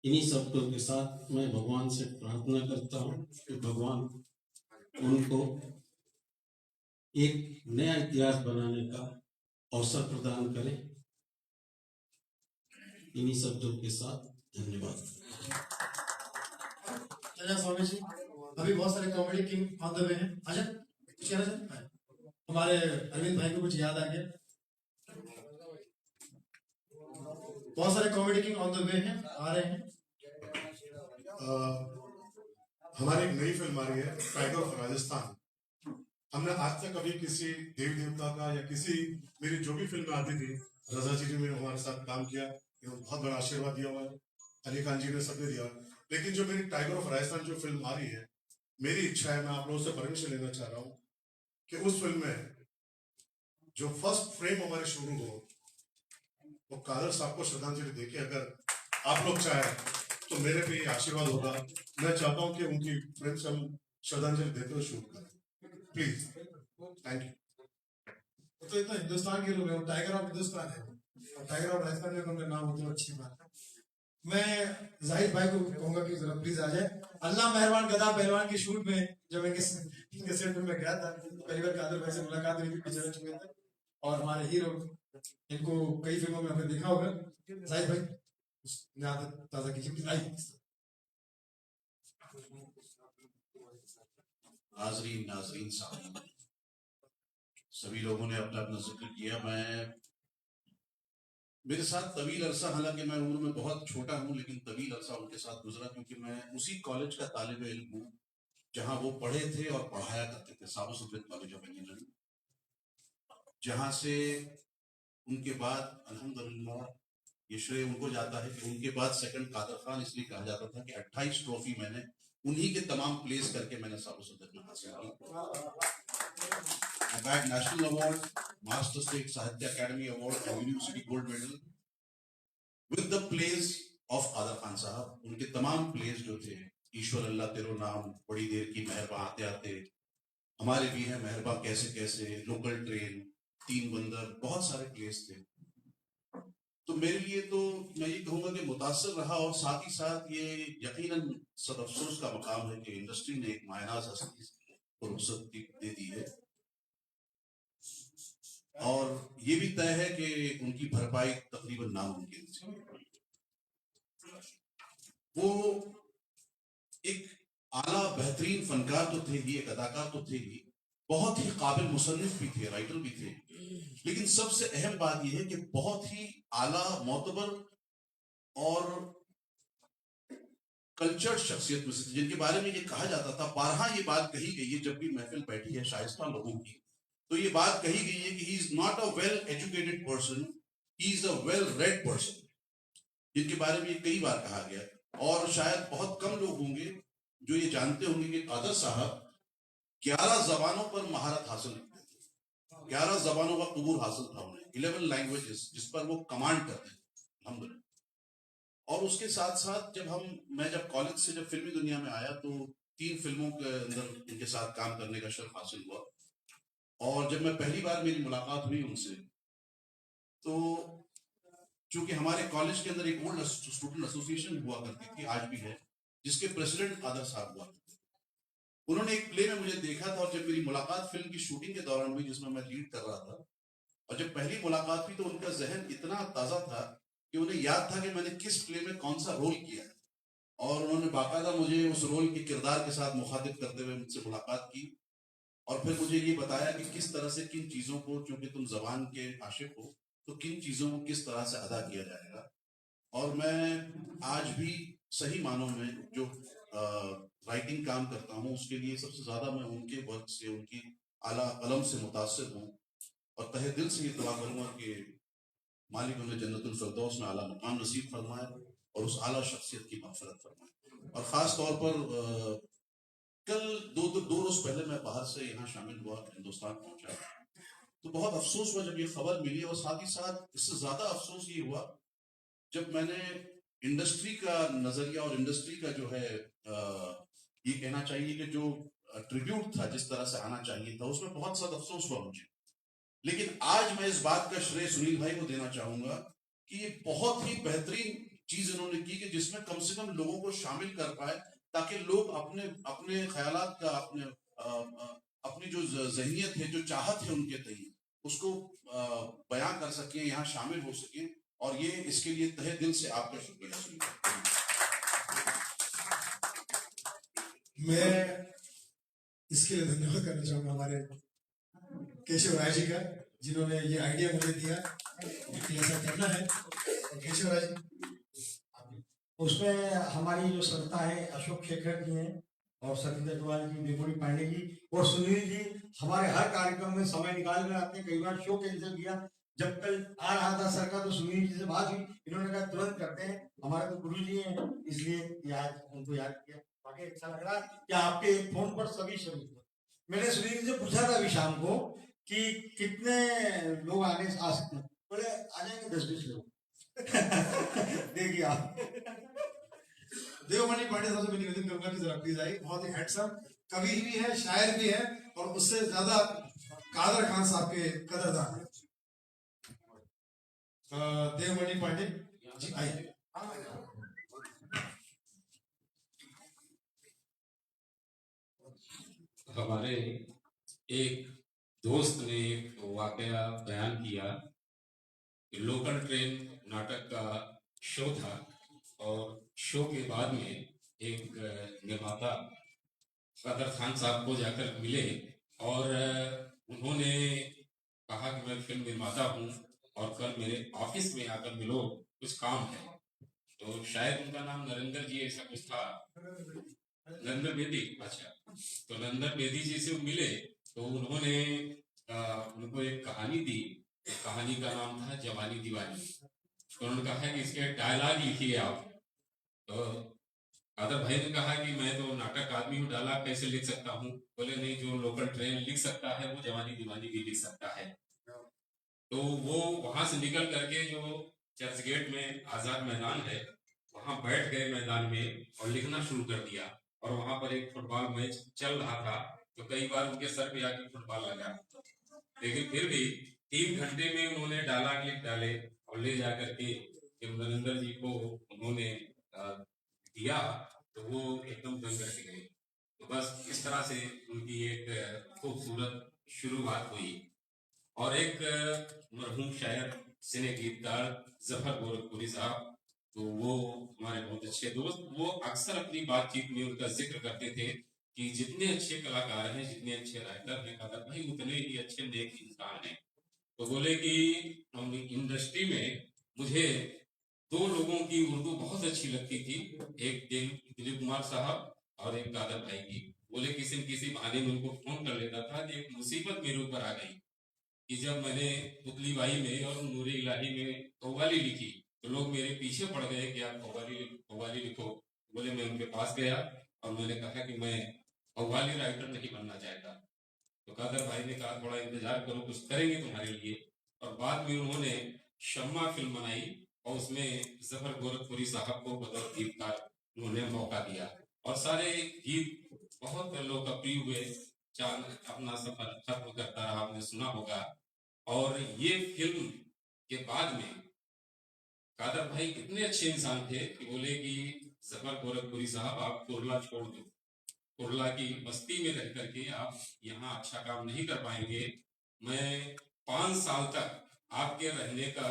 इन्हीं शब्दों के साथ मैं भगवान से प्रार्थना करता हूँ कि भगवान उनको एक नया इतिहास बनाने का अवसर प्रदान करें। इन्हीं शब्दों के साथ धन्यवाद। स्वामी जी, अभी बहुत सारे comedy king on the way हैं। अच्छा कुछ कहना चाहते हैं? हमारे अरविंद भाई को कुछ याद आ गया? बहुत सारे comedy king on the way हैं, आ रहे हैं। हमारी एक नई फिल्म आ रही है टाइगर ऑफ राजस्थान। हमने आज तक कभी किसी देवी देवता का या किसी मेरी जो भी फिल्म आती थी रजा जी ने हमारे साथ काम किया, बहुत बड़ा आशीर्वाद दिया हुआ है, अली खान जी ने सबने दिया। लेकिन जो मेरी टाइगर ऑफ राजस्थान जो फिल्म आ रही है, मेरी इच्छा है, मैं आप लोगों से परमिशन लेना चाह रहा हूँ कि उस फिल्म में जो फर्स्ट फ्रेम हमारे शुरू हो वो कादर साहब को श्रद्धांजलि देके अगर आप लोग चाहें तो मेरे पे ये आशीर्वाद होगा। मैं चाहता हूँ कि उनकी फ्रेम से हम श्रद्धांजलि देते हुए शूट करें, प्लीज। Thank you. तो इतना हिंदुस्तान के लोग हैं, टाइगर ऑफ हिंदुस्तान है और टाइगर ऑफ राजस्थान में उनका नाम हो तो अच्छी बात है। मैं जाहिद भाई को कहूंगा कि जरा प्लीज आ जाए। अल्लाह मेहरबान गदा पहलवान की शूट में जब इनके सेट में गया था पहली बार कादर भाई से मुलाकात हुई थी, पिक्चर चुके थे और हमारे हीरो इनको कई फिल्मों में आपने देखा होगा। जाहिद भाई याद ताजा कीजिए। नाजरीन साहब, सभी लोगों ने अपना अपना जिक्र किया। मैं मेरे साथ तवील अरसा, हालांकि मैं उम्र में बहुत छोटा हूं लेकिन तवील अरसा उनके साथ गुजरा, क्योंकि मैं उसी कॉलेज का तालिब इल्म हूँ जहां वो पढ़े थे और पढ़ाया करते थे, साबो सुदरत कॉलेज ऑफ इंजीनियरिंग, जहां से उनके बाद अल्हम्दुलिल्लाह ये श्रेय उनको जाता है कि उनके बाद सेकंड कादर खान इसलिए कहा जाता था कि 28 ट्रॉफी मैंने उन्हीं के तमाम प्लेस करके मैंने साबो सुदरत में हासिल की। I got National Award, Master State Sahitya Academy Award, and University Gold Medal with the plays of Kader Khan साहब। उनके तमाम प्लेस जो थे, ईश्वर अल्लाह तेरो नाम, बड़ी देर की मेहरबा आते आते, हमारे भी हैं मेहरबा कैसे कैसे, लोकल ट्रेन, तीन बंदर, बहुत सारे प्लेस थे। तो मेरे लिए तो मैं ये कहूँगा कि मुतासर रहा और साथ ही साथ ये यकीनन सद अफसोस का मकाम है कि इंडस्ट्री ने एक मायनाज हस्ती को रुखसत दे दी है और ये भी तय है कि उनकी भरपाई तकरीबन नामुमकिन थी। वो एक आला बेहतरीन फनकार तो थे ही, एक अदाकार तो थे ही, बहुत ही काबिल मुसन्निफ भी थे, राइटर भी थे, लेकिन सबसे अहम बात यह है कि बहुत ही आला मोतबर और कल्चर्ड शख्सियत में से, जिनके बारे में ये कहा जाता था, बारहा ये बात कही गई है जब भी महफिल बैठी है शाइस्ता लोगों की, तो ये बात कही गई है कि he is not a well educated person, he is a well read person, जिनके बारे में ये कई बार कहा गया। और शायद बहुत कम लोग होंगे जो ये जानते होंगे कि कादर साहब 11 जबानों पर महारत हासिल करते थे, 11 जबानों का कबूल हासिल था उन्हें, 11 लैंग्वेजेस जिस पर वो कमांड करते थे अल्हम्दुलिल्लाह। और उसके साथ साथ मैं जब कॉलेज से जब फिल्मी दुनिया में आया तो 3 फिल्मों के अंदर इनके साथ काम करने का शर्फ हासिल हुआ। और जब मैं पहली बार मेरी मुलाकात हुई उनसे, तो चूंकि हमारे कॉलेज के अंदर एक ओल्ड स्टूडेंट एसोसिएशन हुआ करती थी, आज भी है, जिसके प्रेसिडेंट कादर साहब हुआ करते थे। उन्होंने एक प्ले में मुझे देखा था और जब मेरी मुलाकात फिल्म की शूटिंग के दौरान हुई जिसमें मैं लीड कर रहा था, और जब पहली मुलाकात हुई तो उनका जहन इतना ताजा था कि उन्हें याद था कि मैंने किस प्ले में कौन सा रोल किया है, और उन्होंने बाकायदा मुझे उस रोल के किरदार के साथ मुखातिब करते हुए मुझसे मुलाकात की और फिर मुझे ये बताया कि किस तरह से किन चीजों को, चूंकि तुम जबान के आशिक हो, तो किन चीजों को किस तरह से अदा किया जाएगा। और मैं आज भी सही मानों में जो राइटिंग काम करता हूँ उसके लिए सबसे ज्यादा मैं उनके वर्क से, उनकी आला कलम से मुतासिर हूँ। और तहे दिल से ये दुआ करूंगा कि मालिक उन्हें जन्नतुल फिरदौस में आला मुकाम नसीब फरमाए और उस आला शख्सियत की मग़फ़िरत फरमाए। और ख़ास तौर पर कल दो रोज पहले मैं बाहर से यहाँ शामिल हुआ, हिंदुस्तान पहुंचा, तो बहुत अफसोस हुआ जब ये खबर मिली, और साथ ही साथ इससे ज्यादा अफसोस ये हुआ जब मैंने इंडस्ट्री का नजरिया और इंडस्ट्री का जो है ये कहना चाहिए कि जो ट्रिब्यूट था जिस तरह से आना चाहिए था, उसमें बहुत ज्यादा अफसोस हुआ मुझे। लेकिन आज मैं इस बात का श्रेय सुनील भाई को देना चाहूंगा कि ये बहुत ही बेहतरीन चीज इन्होंने की कि जिसमें कम से कम लोगों को शामिल कर पाए, ताकि लोग अपने अपने ख्यालात का, अपनी जो ज़हनियत है, जो चाहत है उनके तय, उसको बयां कर सकें, यहाँ शामिल हो सकें। और ये इसके लिए तहे दिल से आपका शुक्रिया। मैं इसके लिए धन्यवाद करना चाहूंगा हमारे केशव राय जी का, जिन्होंने ये आइडिया मुझे दिया कि ऐसा करना है। केशव राय जी, उसमें हमारी जो संस्था है, अशोक शेखर जी हैं और सचिन अग्रवाल जी, बेगुड़ी पांडे जी और सुनील जी हमारे हर कार्यक्रम में समय निकाल कर आते हैं। कई बार शो कैंसिल किया, जब कल आ रहा था सर का तो सुनील जी से बात हुई, इन्होंने कहा तुरंत करते हैं, हमारे तो गुरु जी हैं, इसलिए आज उनको याद किया। बाकी अच्छा लग रहा कि आपके फोन पर सभी शरीर। मैंने सुनील जी से पूछा था अभी शाम को कि कितने लोग आने आ सकते हैं, बोले आ जाएंगे 10-20 लोग। देखिए आप देवमणि पांडे साहब से मैं निवेदन करूंगा कि जरा प्लीज आइए। बहुत ही हैंडसम कवि भी है, शायर भी है, और उससे ज्यादा कादर खान साहब के कदरदान है। देवमणि पांडे जी आइए। हमारे एक दोस्त ने एक वाकया बयान किया, लोकल ट्रेन नाटक का शो था और शो के बाद में एक निर्माता कादर खान साहब को जाकर मिले और उन्होंने कहा कि मैं फिल्म निर्माता हूँ और कल मेरे ऑफिस में आकर मिलो, कुछ काम है। तो शायद उनका नाम नरेंद्र जी ऐसा कुछ था, नरेंद्र बेदी। अच्छा, तो नरेंद्र बेदी जी से मिले तो उन्होंने उनको एक कहानी दी, कहानी का नाम था जवानी दीवानी। तो उन्होंने कहा कि इसके डायलॉग लिखिए आप। तो कादर भाई ने कहा कि मैं तो नाटक आदमी हूँ, डायलॉग कैसे लिख सकता हूँ? बोले नहीं, जो लोकल ट्रेन लिख सकता है वो जवानी दीवानी भी लिख सकता है। तो वो वहां से निकल करके जो चर्च गेट में आजाद मैदान है वहां बैठ गए मैदान में और लिखना शुरू कर दिया। और वहां पर एक फुटबॉल मैच चल रहा था तो कई बार उनके सर पे आके फुटबॉल लगा, लेकिन फिर भी 3 घंटे में उन्होंने डायलॉग लिख डाले और ले जाकर के नरेंद्र जी को उन्होंने दिया तो वो एकदम दंग रह गए। तो बस इस तरह से उनकी एक खूबसूरत शुरुआत हुई। और एक मरहूम शायर, सिने गीतकार जफर गोरखपुरी साहब, तो वो हमारे बहुत अच्छे दोस्त, वो अक्सर अपनी बातचीत में उनका जिक्र करते थे कि जितने अच्छे कलाकार हैं, जितने अच्छे राइटर हैं कादर भाई, उतने ही अच्छे नेक इंसान हैं। तो बोले कि इंडस्ट्री में मुझे 2 लोगों की उर्दू बहुत अच्छी लगती थी, एक दिलीप कुमार साहब और एक कादर भाई की। बोले किसी न किसी बहाने में उनको फोन कर लेता था कि एक मुसीबत मेरे ऊपर आ गई कि जब मैंने पुतली बाई में और नूरे इलाही में कव्वाली लिखी तो लोग मेरे पीछे पड़ गए कि आप कव्वाली लिखो। बोले मैं उनके पास गया और मैंने कहा कि मैं कव्वाली राइटर नहीं बनना चाहता। तो कादर भाई ने कहा थोड़ा इंतजार करो, कुछ करेंगे तुम्हारे लिए। और बाद में उन्होंने शम्मा फिल्म बनाई और उसमें जफर गोरखपुरी साहब को बतौर गीतकार उन्होंने मौका दिया और सारे गीत बहुत लोकप्रिय हुए। चांद अपना सफर खत्म करता रहा, आपने सुना होगा। और ये फिल्म के बाद में कादर भाई कितने अच्छे इंसान थे कि बोले कि जफर गोरखपुरी साहब आप कुरला छोड़ दो, कुरला की बस्ती में रह करके आप यहाँ अच्छा काम नहीं कर पाएंगे। मैं 5 साल तक आपके रहने का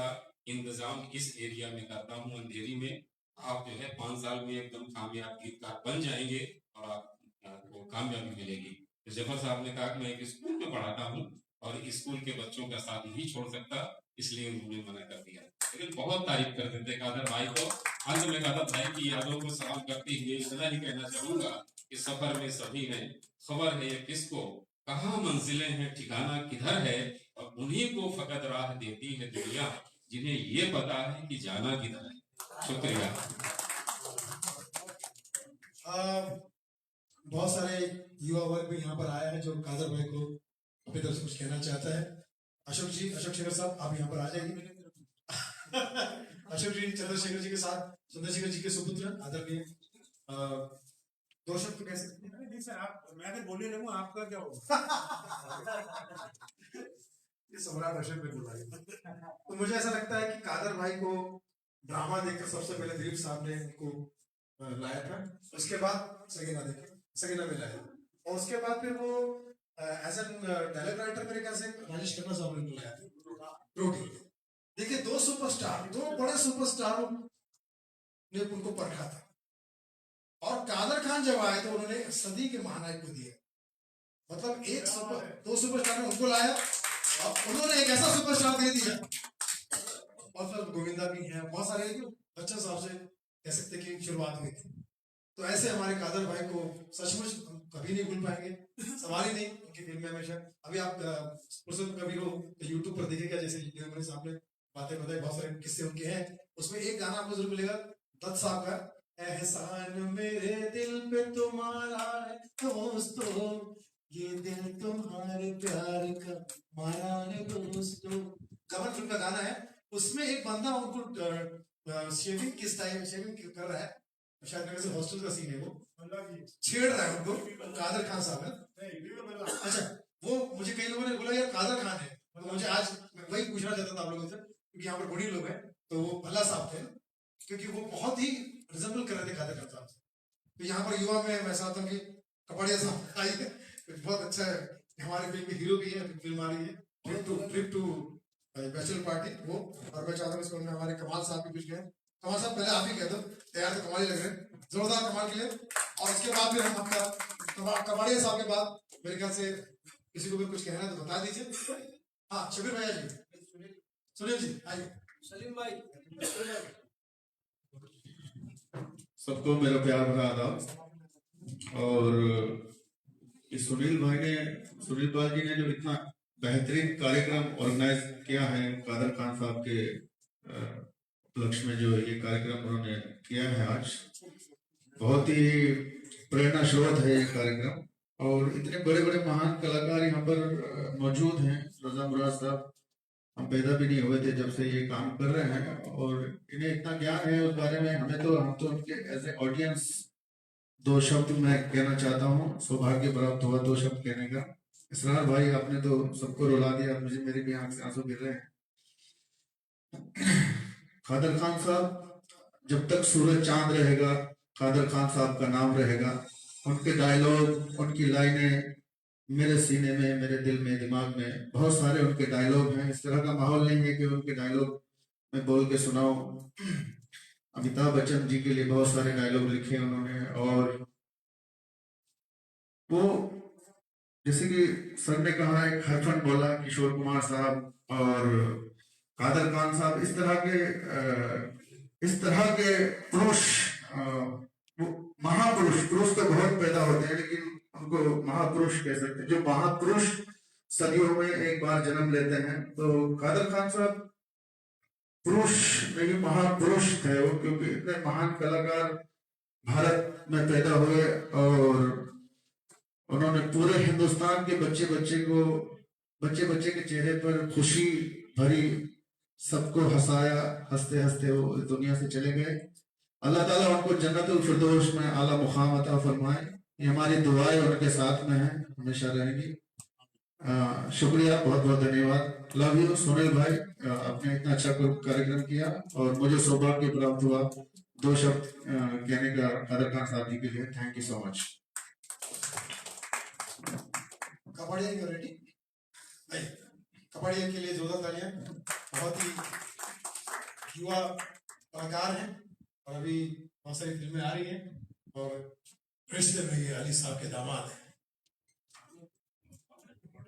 इंतजाम इस एरिया में करता हूँ, अंधेरी में। आप जो है 5 साल में एकदम कामयाब गीतकार बन जाएंगे और आपको कामयाबी मिलेगी। तो जफर साहब ने कहा कि मैं एक स्कूल में पढ़ाता हूँ और स्कूल के बच्चों का साथ नहीं छोड़ सकता, इसलिए उन्होंने मना कर दिया। लेकिन बहुत तारीफ करते थे कादर भाई को। अंत में कादर भाई की यादों को सलाम करते हुए इतना ही कहना चाहूंगा कि सफर में सभी हैं, खबर है ये किसको, कहाँ मंजिलें हैं, ठिकाना किधर है, और उन्हीं को फकत राह देती है दुनिया जिन्हें ये पता है कि जाना किधर है। शुक्रिया। बहुत सारे युवा वर्ग भी यहाँ पर आया है जो कादर भाई को अपनी तरफ से कुछ कहना चाहता है। अशोक जी, अशोक शेखर साहब, आप यहाँ पर आ जाएंगे। अशोक जी चंद्रशेखर जी के साथ चंद्रशेखर जी के सुपुत्र आदरणीय दो शब्द कह सकते हैं? नहीं सर, आप मैं अगर बोले रहूं आपका क्या होगा? ये सम्राट अशोक ने बोला है। तो मुझे ऐसा लगता है कि कादर भाई को ड्रामा देखकर सबसे पहले दिलीप साहब ने उनको लाया था, उसके बाद सगीना में लाया, और उसके बाद फिर वो एज एन डायलॉग राइटर मेरे ख्याल से राजेश खन्ना साहब ने लाया था रोटी। देखिए, दो सुपरस्टार, दो बड़े सुपरस्टारों ने उनको परखा था, और कादर खान जब आए तो उन्होंने सदी के महानायक को दिया। मतलब दो सुपरस्टार ने उनको लाया और उन्होंने एक ऐसा सुपरस्टार दे दिया। और फिर गोविंदा भी हैं, बहुत सारे बच्चन साहब से कह सकते कि शुरुआत हुई थी। तो ऐसे हमारे कादर भाई को सचमुच कभी नहीं भूल पाएंगे, सवाल ही नहीं। उनकी फिल्में हमेशा, अभी आप कभी हो तो यूट्यूब पर देखेगा, जैसे मेरे सामने बातें बताई, बहुत सारे किस्से उनके हैं। उसमें एक गाना आपको जरूर मिलेगा दत्त साहब का, एहसान मेरे दिल पे तुम्हारा है दोस्तों, ये दिल तुम्हारे प्यार का मारा है दोस्तों। कमल फिल्म का गाना है। उसमें एक बंदा उनको शेविंग किस टाइम शेविंग कर रहा है, शायद मेरे से हॉस्टल का सीन है, वो छेड़ रहा है उनको, कादर खान साहब है। अच्छा, वो मुझे कई लोगों ने बोला यार कादर खान है, तो मुझे आज वही पूछना चाहता था आप लोगों से, क्योंकि यहाँ पर बूढ़ी लोग हैं, तो वो भल्ला साहब थे, क्योंकि वो बहुत ही रिजेंबल कर रहे थे कादर खान साहब से। तो यहाँ पर युवा में मैं चाहता हूँ कि कपड़िया साहब आई है, बहुत अच्छा है, हमारे फिल्म में हीरो भी है, फिल्म आ रही है ट्रिप टू बैचलर पार्टी, वो। और मैं चाहता हूँ इसमें हमारे कमाल साहब भी कुछ गए। कमाल साहब पहले आप ही कह दो, तैयार तो कमाल ही लग रहे हैं, जोरदार कमाल के लिए। और इसके बाद फिर हम आपका कमाड़िया साहब के बाद मेरे ख्याल से किसी को भी कुछ कहना है तो बता दीजिए। हाँ, शबीर भैया जी, सुनील जी आइए, सलीम भाई, सबको मेरा प्यार भरा आदाब। और इस सुनील भाई जी ने जो इतना बेहतरीन कार्यक्रम ऑर्गेनाइज किया है, कादर खान साहब के उपलक्ष्य में जो ये कार्यक्रम उन्होंने किया है आज, बहुत ही प्रेरणा स्रोत है ये कार्यक्रम। और इतने बड़े बड़े महान कलाकार यहाँ पर मौजूद हैं। रजा मुराद साहब, हम पैदा भी नहीं हुए थे जब से ये काम कर रहे हैं, और इन्हें इतना ज्ञान है उस बारे में। हम तो उनके एज ए ऑडियंस दो शब्द मैं कहना चाहता हूँ, सौभाग्य प्राप्त हुआ दो शब्द कहने का। इसरार भाई, आपने तो सबको रुला दिया, मुझे मेरी भी आंख से आंसू गिर रहे हैं। कादर खान साहब, जब तक सूरज चांद रहेगा कादर खान साहब का नाम रहेगा। उनके डायलॉग, उनकी लाइनें मेरे सीने में, मेरे दिल में, दिमाग में बहुत सारे उनके डायलॉग हैं। इस तरह का माहौल नहीं है कि उनके डायलॉग मैं बोल के सुनाऊं। अमिताभ बच्चन जी के लिए बहुत सारे डायलॉग लिखे उन्होंने, और वो जैसे कि सर ने कहा, एक हरफन बोला किशोर कुमार साहब और कादर खान साहब, इस तरह के पुरुष, महापुरुष, पुरुष तो बहुत पैदा होते हैं लेकिन उनको महापुरुष कह सकते हैं, जो महापुरुष सदियों में एक बार जन्म लेते हैं। तो कादर खान साहब पुरुष नहीं महापुरुष थे वो, क्योंकि इतने महान कलाकार भारत में पैदा हुए और उन्होंने पूरे हिंदुस्तान के बच्चे बच्चे के चेहरे पर खुशी भरी, सबको हंसाया। हंसते हंसते वो दुनिया से चले गए। अल्लाह ताला उनको जन्नतुल फिरदौस में आला मुकाम अता फरमाए। ये हमारी दुआएं उनके साथ में हैं, हमेशा रहेंगी। शुक्रिया, बहुत बहुत धन्यवाद। लव यू सुनील भाई, आपने इतना अच्छा कार्यक्रम किया और मुझे सौभाग्य प्राप्त हुआ दो शब्द कहने का कादर खान साहब जी के लिए। Thank you so much. Kapadia की रेडी, कपड़िया के लिए जोरदार तालियां। बहुत ही युवा कलाकार हैं और अभी बहुत सारी फिल्में आ रही हैं, और रिश्ते में ये अली साहब के दामाद हैं।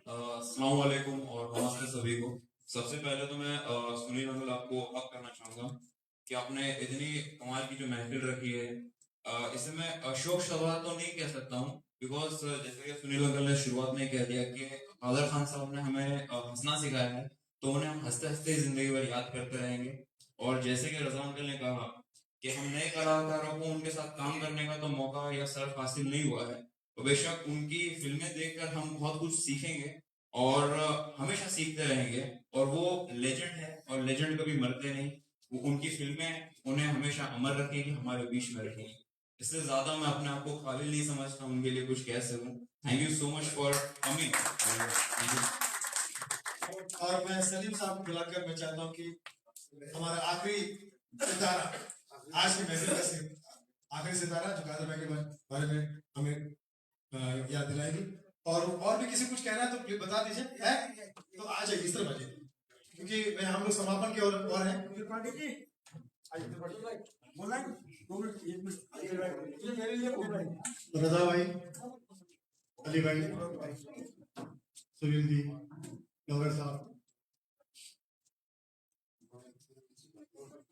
अस्सलाम वालेकुम और नमस्ते सभी को। सबसे पहले तो मैं सुनील अंकल आपको हक करना चाहूंगा कि आपने इतनी कमाल की जो महफिल रखी है, इसे मैं शौक शबात तो नहीं कह सकता हूँ, बिकॉज जैसे कि सुनील अंकल ने शुरुआत में कह दिया कि कादर खान साहब ने हमें हंसना सिखाया है, तो उन्हें हम हंसते हंसते जिंदगी भर याद करते रहेंगे। और जैसे कि रज़ा अंकल ने कहा कि हम नए कलाकारों को उनके साथ काम करने का तो मौका या शर्फ हासिल नहीं हुआ है, तो बेशक उनकी फिल्में देखकर हम बहुत कुछ सीखेंगे और हमेशा सीखते रहेंगे। और वो लेजेंड है और लेजेंड कभी मरते नहीं। वो उनकी फिल्में उन्हें हमेशा अमर रखेंगी, हमारे बीच में रखेंगी। इससे ज्यादा मैं अपने आप को काबिल नहीं समझता उनके लिए कुछ कह सकूं। Thank you so much for coming. और मैं सलीम साहब को बुलाकर मैं चाहता हूँ कि हमारा आखिरी सितारा, आज की महफिल का आखिरी सितारा जो कादर भाई के बारे में हमें याद दिलाएगी। और भी किसी कुछ कहना है तो प्लीज बता दीजिए, है तो आ जाइए इस तरफ आ जाइए, क्योंकि मैं हम लोग समापन की ओर हैं। रजा भाई, अली भाई, सुनील जी, नौकर साहब,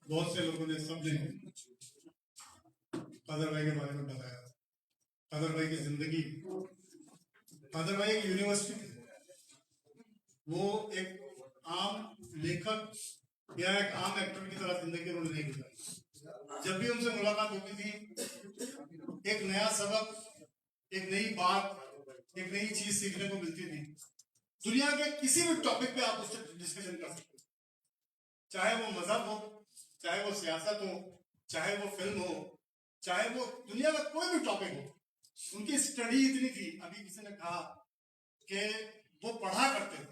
बहुत से लोगों ने सबने कादर भाई के बारे में बताया। कादर भाई की जिंदगी, कादर भाई एक यूनिवर्सिटी थी। वो एक आम लेखक या एक आम एक्टर की तरह जिंदगी उन्होंने नहीं गुजारी। जब भी उनसे मुलाकात होती थी, एक नया सबक, एक नई बात, एक नई चीज सीखने को मिलती थी। दुनिया के किसी भी टॉपिक पे आप उससे डिस्कशन कर सकते हो, चाहे वो मजहब हो, चाहे वो सियासत हो, चाहे वो फिल्म हो, चाहे वो दुनिया का कोई भी टॉपिक हो। उनकी स्टडी इतनी थी, अभी किसी ने कहा कि वो पढ़ा करते थे।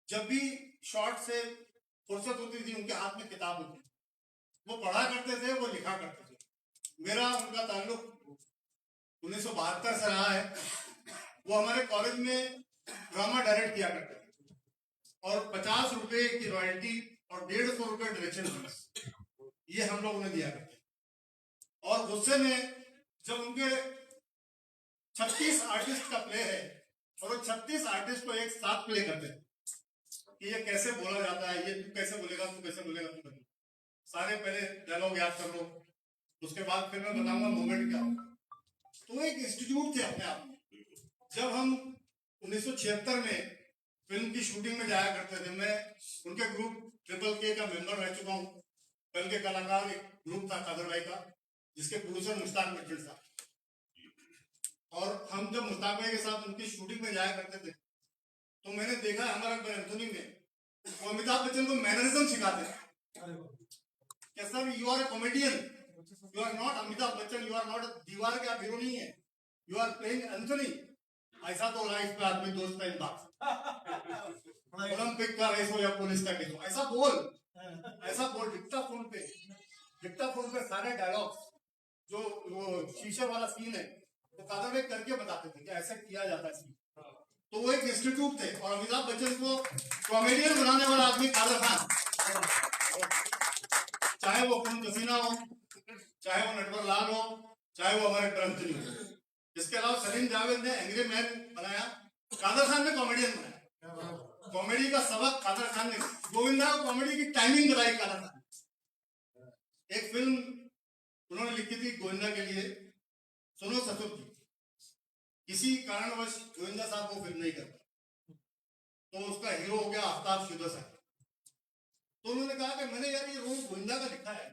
जब भी शॉर्ट से फुर्सत होती थी, उनके हाथ में किताब होती थी, वो पढ़ा करते थे, वो लिखा करते थे। मेरा उनका ताल्लुक 1972 से रहा है। वो हमारे कॉलेज में ड्रामा डायरेक्ट किया करते थे और 50 रुपए की रॉयल्टी और 150 रुपए डायरेक्शन फीस ये हम लोग उन्हें दिया करते। और गुस्से में जब उनके 36 आर्टिस्ट का प्ले है और वो 36 आर्टिस्ट को एक साथ प्ले करते हैं कि ये कैसे बोला जाता है, ये तू कैसे बोलेगा, तू कैसे बोलेगा, तू कैसे, सारे पहले डायलॉग याद कर लो, उसके बाद फिर मैं बताऊंगा मूवमेंट क्या होगा। तो एक इंस्टीट्यूट थे अपने आप में। जब हम 1976 में फिल्म की शूटिंग में जाया करते थे, मैं उनके ग्रुप ट्रिपल के का मेंबर रह चुका हूँ। फिल्म के कलाकार एक ग्रुप था कादर भाई का, जिसके प्रोड्यूसर मुश्ताक मर्चेंट साहब। और हम जब मुश्ताक भाई के साथ उनकी शूटिंग में जाया करते थे, तो मैंने देखा हमारा अकबर एंथोनी में वो अमिताभ बच्चन को मैनरिज्म सिखाते हैं। कैसा भी, you are a comedian, you are not Amitabh Bachchan, you are not Deewar के आप हीरो नहीं है, यू आर प्लेइंग एंथोनी। ऐसा तो लाइफ पे आदमी दोस्त टाइम बात ओलंपिक का रेस हो या पुलिस का केस हो, ऐसा बोल डिक्टाफोन पे सारे डायलॉग जो वो शीशे वाला सीन है वो कादर भाई करके बताते थे कि ऐसे किया जाता है सीन। तो वो एक इंस्टीट्यूट थे और अमिताभ बच्चन को कॉमेडियन बनाने वाला आदमी कादर खान, चाहे वो खून पसीना हो, चाहे वो नटवर लाल हो, चाहे वो हमारे करमचंद हो। इसके अलावा सलीम जावेद ने एंग्री मैन बनाया, कादर खान ने कॉमेडियन बनाया। कॉमेडी का सबक कादर खान ने, गोविंदा को कॉमेडी की टाइमिंग बताई कादर खान। एक फिल्म उन्होंने लिखी थी गोविंदा के लिए, सुनो ससुर की। किसी कारणवश गोविंदा साहब वो फिल्म नहीं कर पाए, तो उसका हीरो हो गया आफ्ताब शुदा साहब। तो उन्होंने कहा कि मैंने यार ये रोल गोविंदा का लिखा है,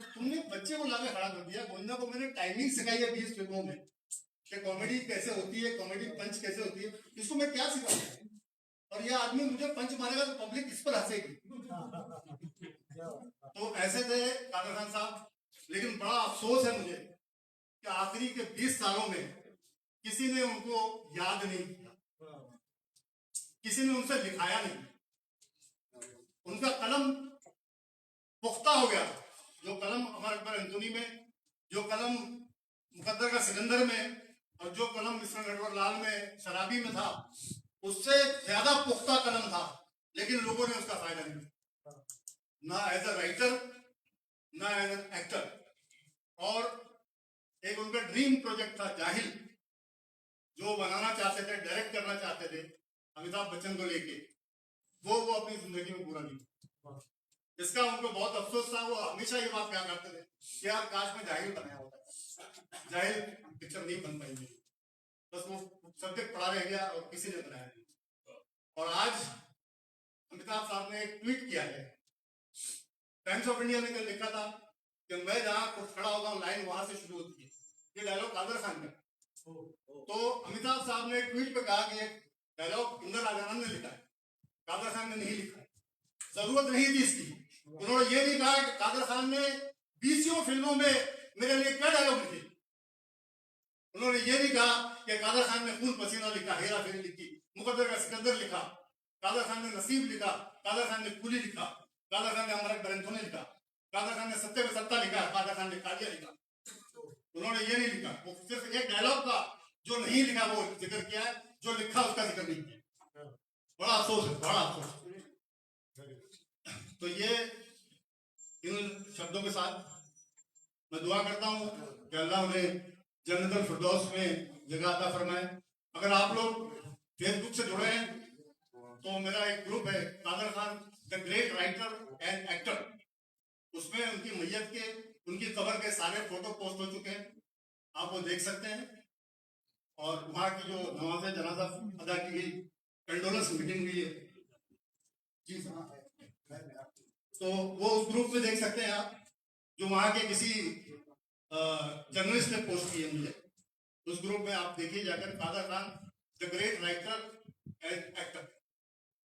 तुमने बच्चे को लाके खड़ा कर दिया। गोविंदा को मैंने टाइमिंग सिखाई है 20 फिल्मों में कि कॉमेडी कैसे होती है, कॉमेडी पंच कैसे होती है, इसको मैं क्या सिखाऊंगा? और ये आदमी मुझे पंच मारेगा तो पब्लिक इस पर हंसेगी। तो ऐसे थे कादर खान साहब। लेकिन बड़ा अफसोस है मुझे कि आखिरी के 20 सालों में किसी ने उनको याद नहीं किया, किसी ने उनसे लिखाया नहीं। उनका कलम पुख्ता हो गया। जो कलम हमारे अकबर एंथोनी में, जो कलम मुकद्दर का सिकंदर में, और जो कलम मिस्टर नटवर लाल में, शराबी में था, उससे ज्यादा पुख्ता कलम था, लेकिन लोगों ने उसका फायदा नहीं लिया, ना एज अ राइटर ना एज एन एक्टर। और एक उनका ड्रीम प्रोजेक्ट था जाहिल, जो बनाना चाहते थे, डायरेक्ट करना चाहते थे अमिताभ बच्चन को लेके, वो अपनी जिंदगी में पूरा नहीं। इसका उनको बहुत अफसोस था। वो हमेशा ये बात क्या करते थे कि यार काश में जाहिल बनाया होता, जाहिल पिक्चर नहीं बन पाएंगे, बस वो सब्जेक्ट पढ़ा रह गया और किसी ने बनाया नहीं। और आज अमिताभ साहब ने एक ट्वीट किया है, टाइम्स ऑफ इंडिया ने कल लिखा था कि मैं जहां खड़ा होगा लाइन वहां से शुरू होती है। ये डायलॉग कादर खान का। तो अमिताभ साहब ने ट्वीट पे कहा कि डायलॉग इंदिरा राजानंद ने लिखा है, कादर खान ने नहीं लिखा है, जरूरत नहीं थी इसकी। उन्होंने ये नहीं कहा कि कादर खान ने 20 फिल्मों में मेरे लिए क्या डायलॉग लिखे। उन्होंने ये नहीं कहा कि कादर खान ने खून पसीना लिखा, हेरा फेरी लिखी, मुकद्दर का सिकंदर लिखा, कादर खान ने नसीब लिखा, कादर खान ने कुली लिखा, कादर खान ने अमर ग्रंथों ने लिखा, कादर खान ने सत्य में सत्ता लिखा, कादर खान ने काजिया लिखा। उन्होंने ये नहीं लिखा, वो सिर्फ एक डायलॉग का जो नहीं लिखा वो जिक्र किया है, जो लिखा उसका जिक्र नहीं किया। बड़ा अफसोस है, बड़ा अफसोस। तो ये इन शब्दों के साथ मैं दुआ करता हूँ कि अल्लाह उन्हें जन्नतुल फिरदौस में जगह अता फरमाए। अगर आप लोग फेसबुक से जुड़े हैं तो मेरा एक ग्रुप है Kader Khan the great writer and actor, उसमें उनकी मैयत के, उनकी कब्र के सारे फोटो पोस्ट हो चुके हैं, आप वो देख सकते हैं। और वहाँ की जो नमाज़े जनाजा अदा की गई, कंडोलेंस मीटिंग हुई है जी, तो वो उस ग्रुप में देख सकते हैं आप, जो वहाँ के किसी जर्नलिस्ट ने पोस्ट की है मुझे, उस ग्रुप में आप देखिए जाकर, Kader Khan the great writer and actor.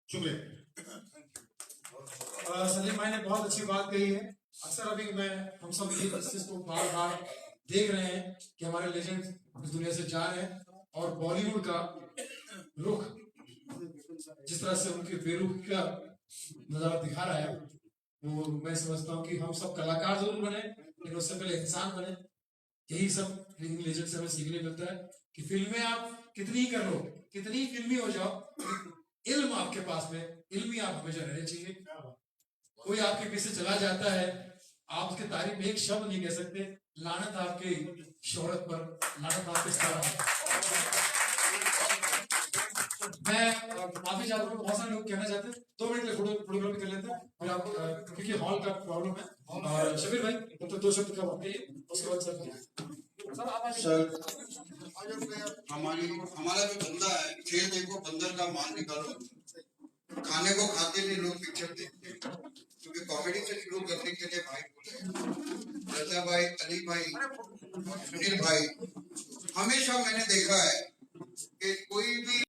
शुक्रिया। सलीम भाई ने बहुत अच्छी बात कही है। अक्सर अभी हम सब ये चीज को बार बार देख रहे हैं कि हमारे लेजेंड इस दुनिया से जा रहे हैं, और बॉलीवुड का रुख जिस तरह से उनके बेरुख का नजारा दिखा रहा है, वो मैं समझता हूँ कि हम सब कलाकार जरूर बने, लेकिन उससे पहले इंसान बने। यही सब लेजेंड से हमें सीखने मिलता है कि फिल्में आप कितनी ही कर लो, कितनी फिल्मी हो जाओ, इल्म आपके पास में, इल्मी आप हमेशा रहने चाहिए। कोई आपके पीछे चला जाता है, आप उसके तारीफ में एक शब्द नहीं कह सकते, लानत आपकी शोहरत पर, लानत आपके स्टार। मैं माफी चाहता हूँ, बहुत सारे लोग कहना चाहते हैं, 2 मिनट के फोटोग्राफी कर लेते हैं, फिर आप क्योंकि हॉल का प्रॉब्लम है। और शबीर भाई तो 2 शब्द का वाकई है, उसके बाद सर हमारा जो बंदा है, खेल देखो बंदर का मान निकालो, खाने को खाते नहीं लोग पिक्चर देखते हैं, क्योंकि कॉमेडी से शुरू करने के लिए भाई बोले, रजा भाई, अली भाई, सुनील भाई, हमेशा मैंने देखा है कि कोई भी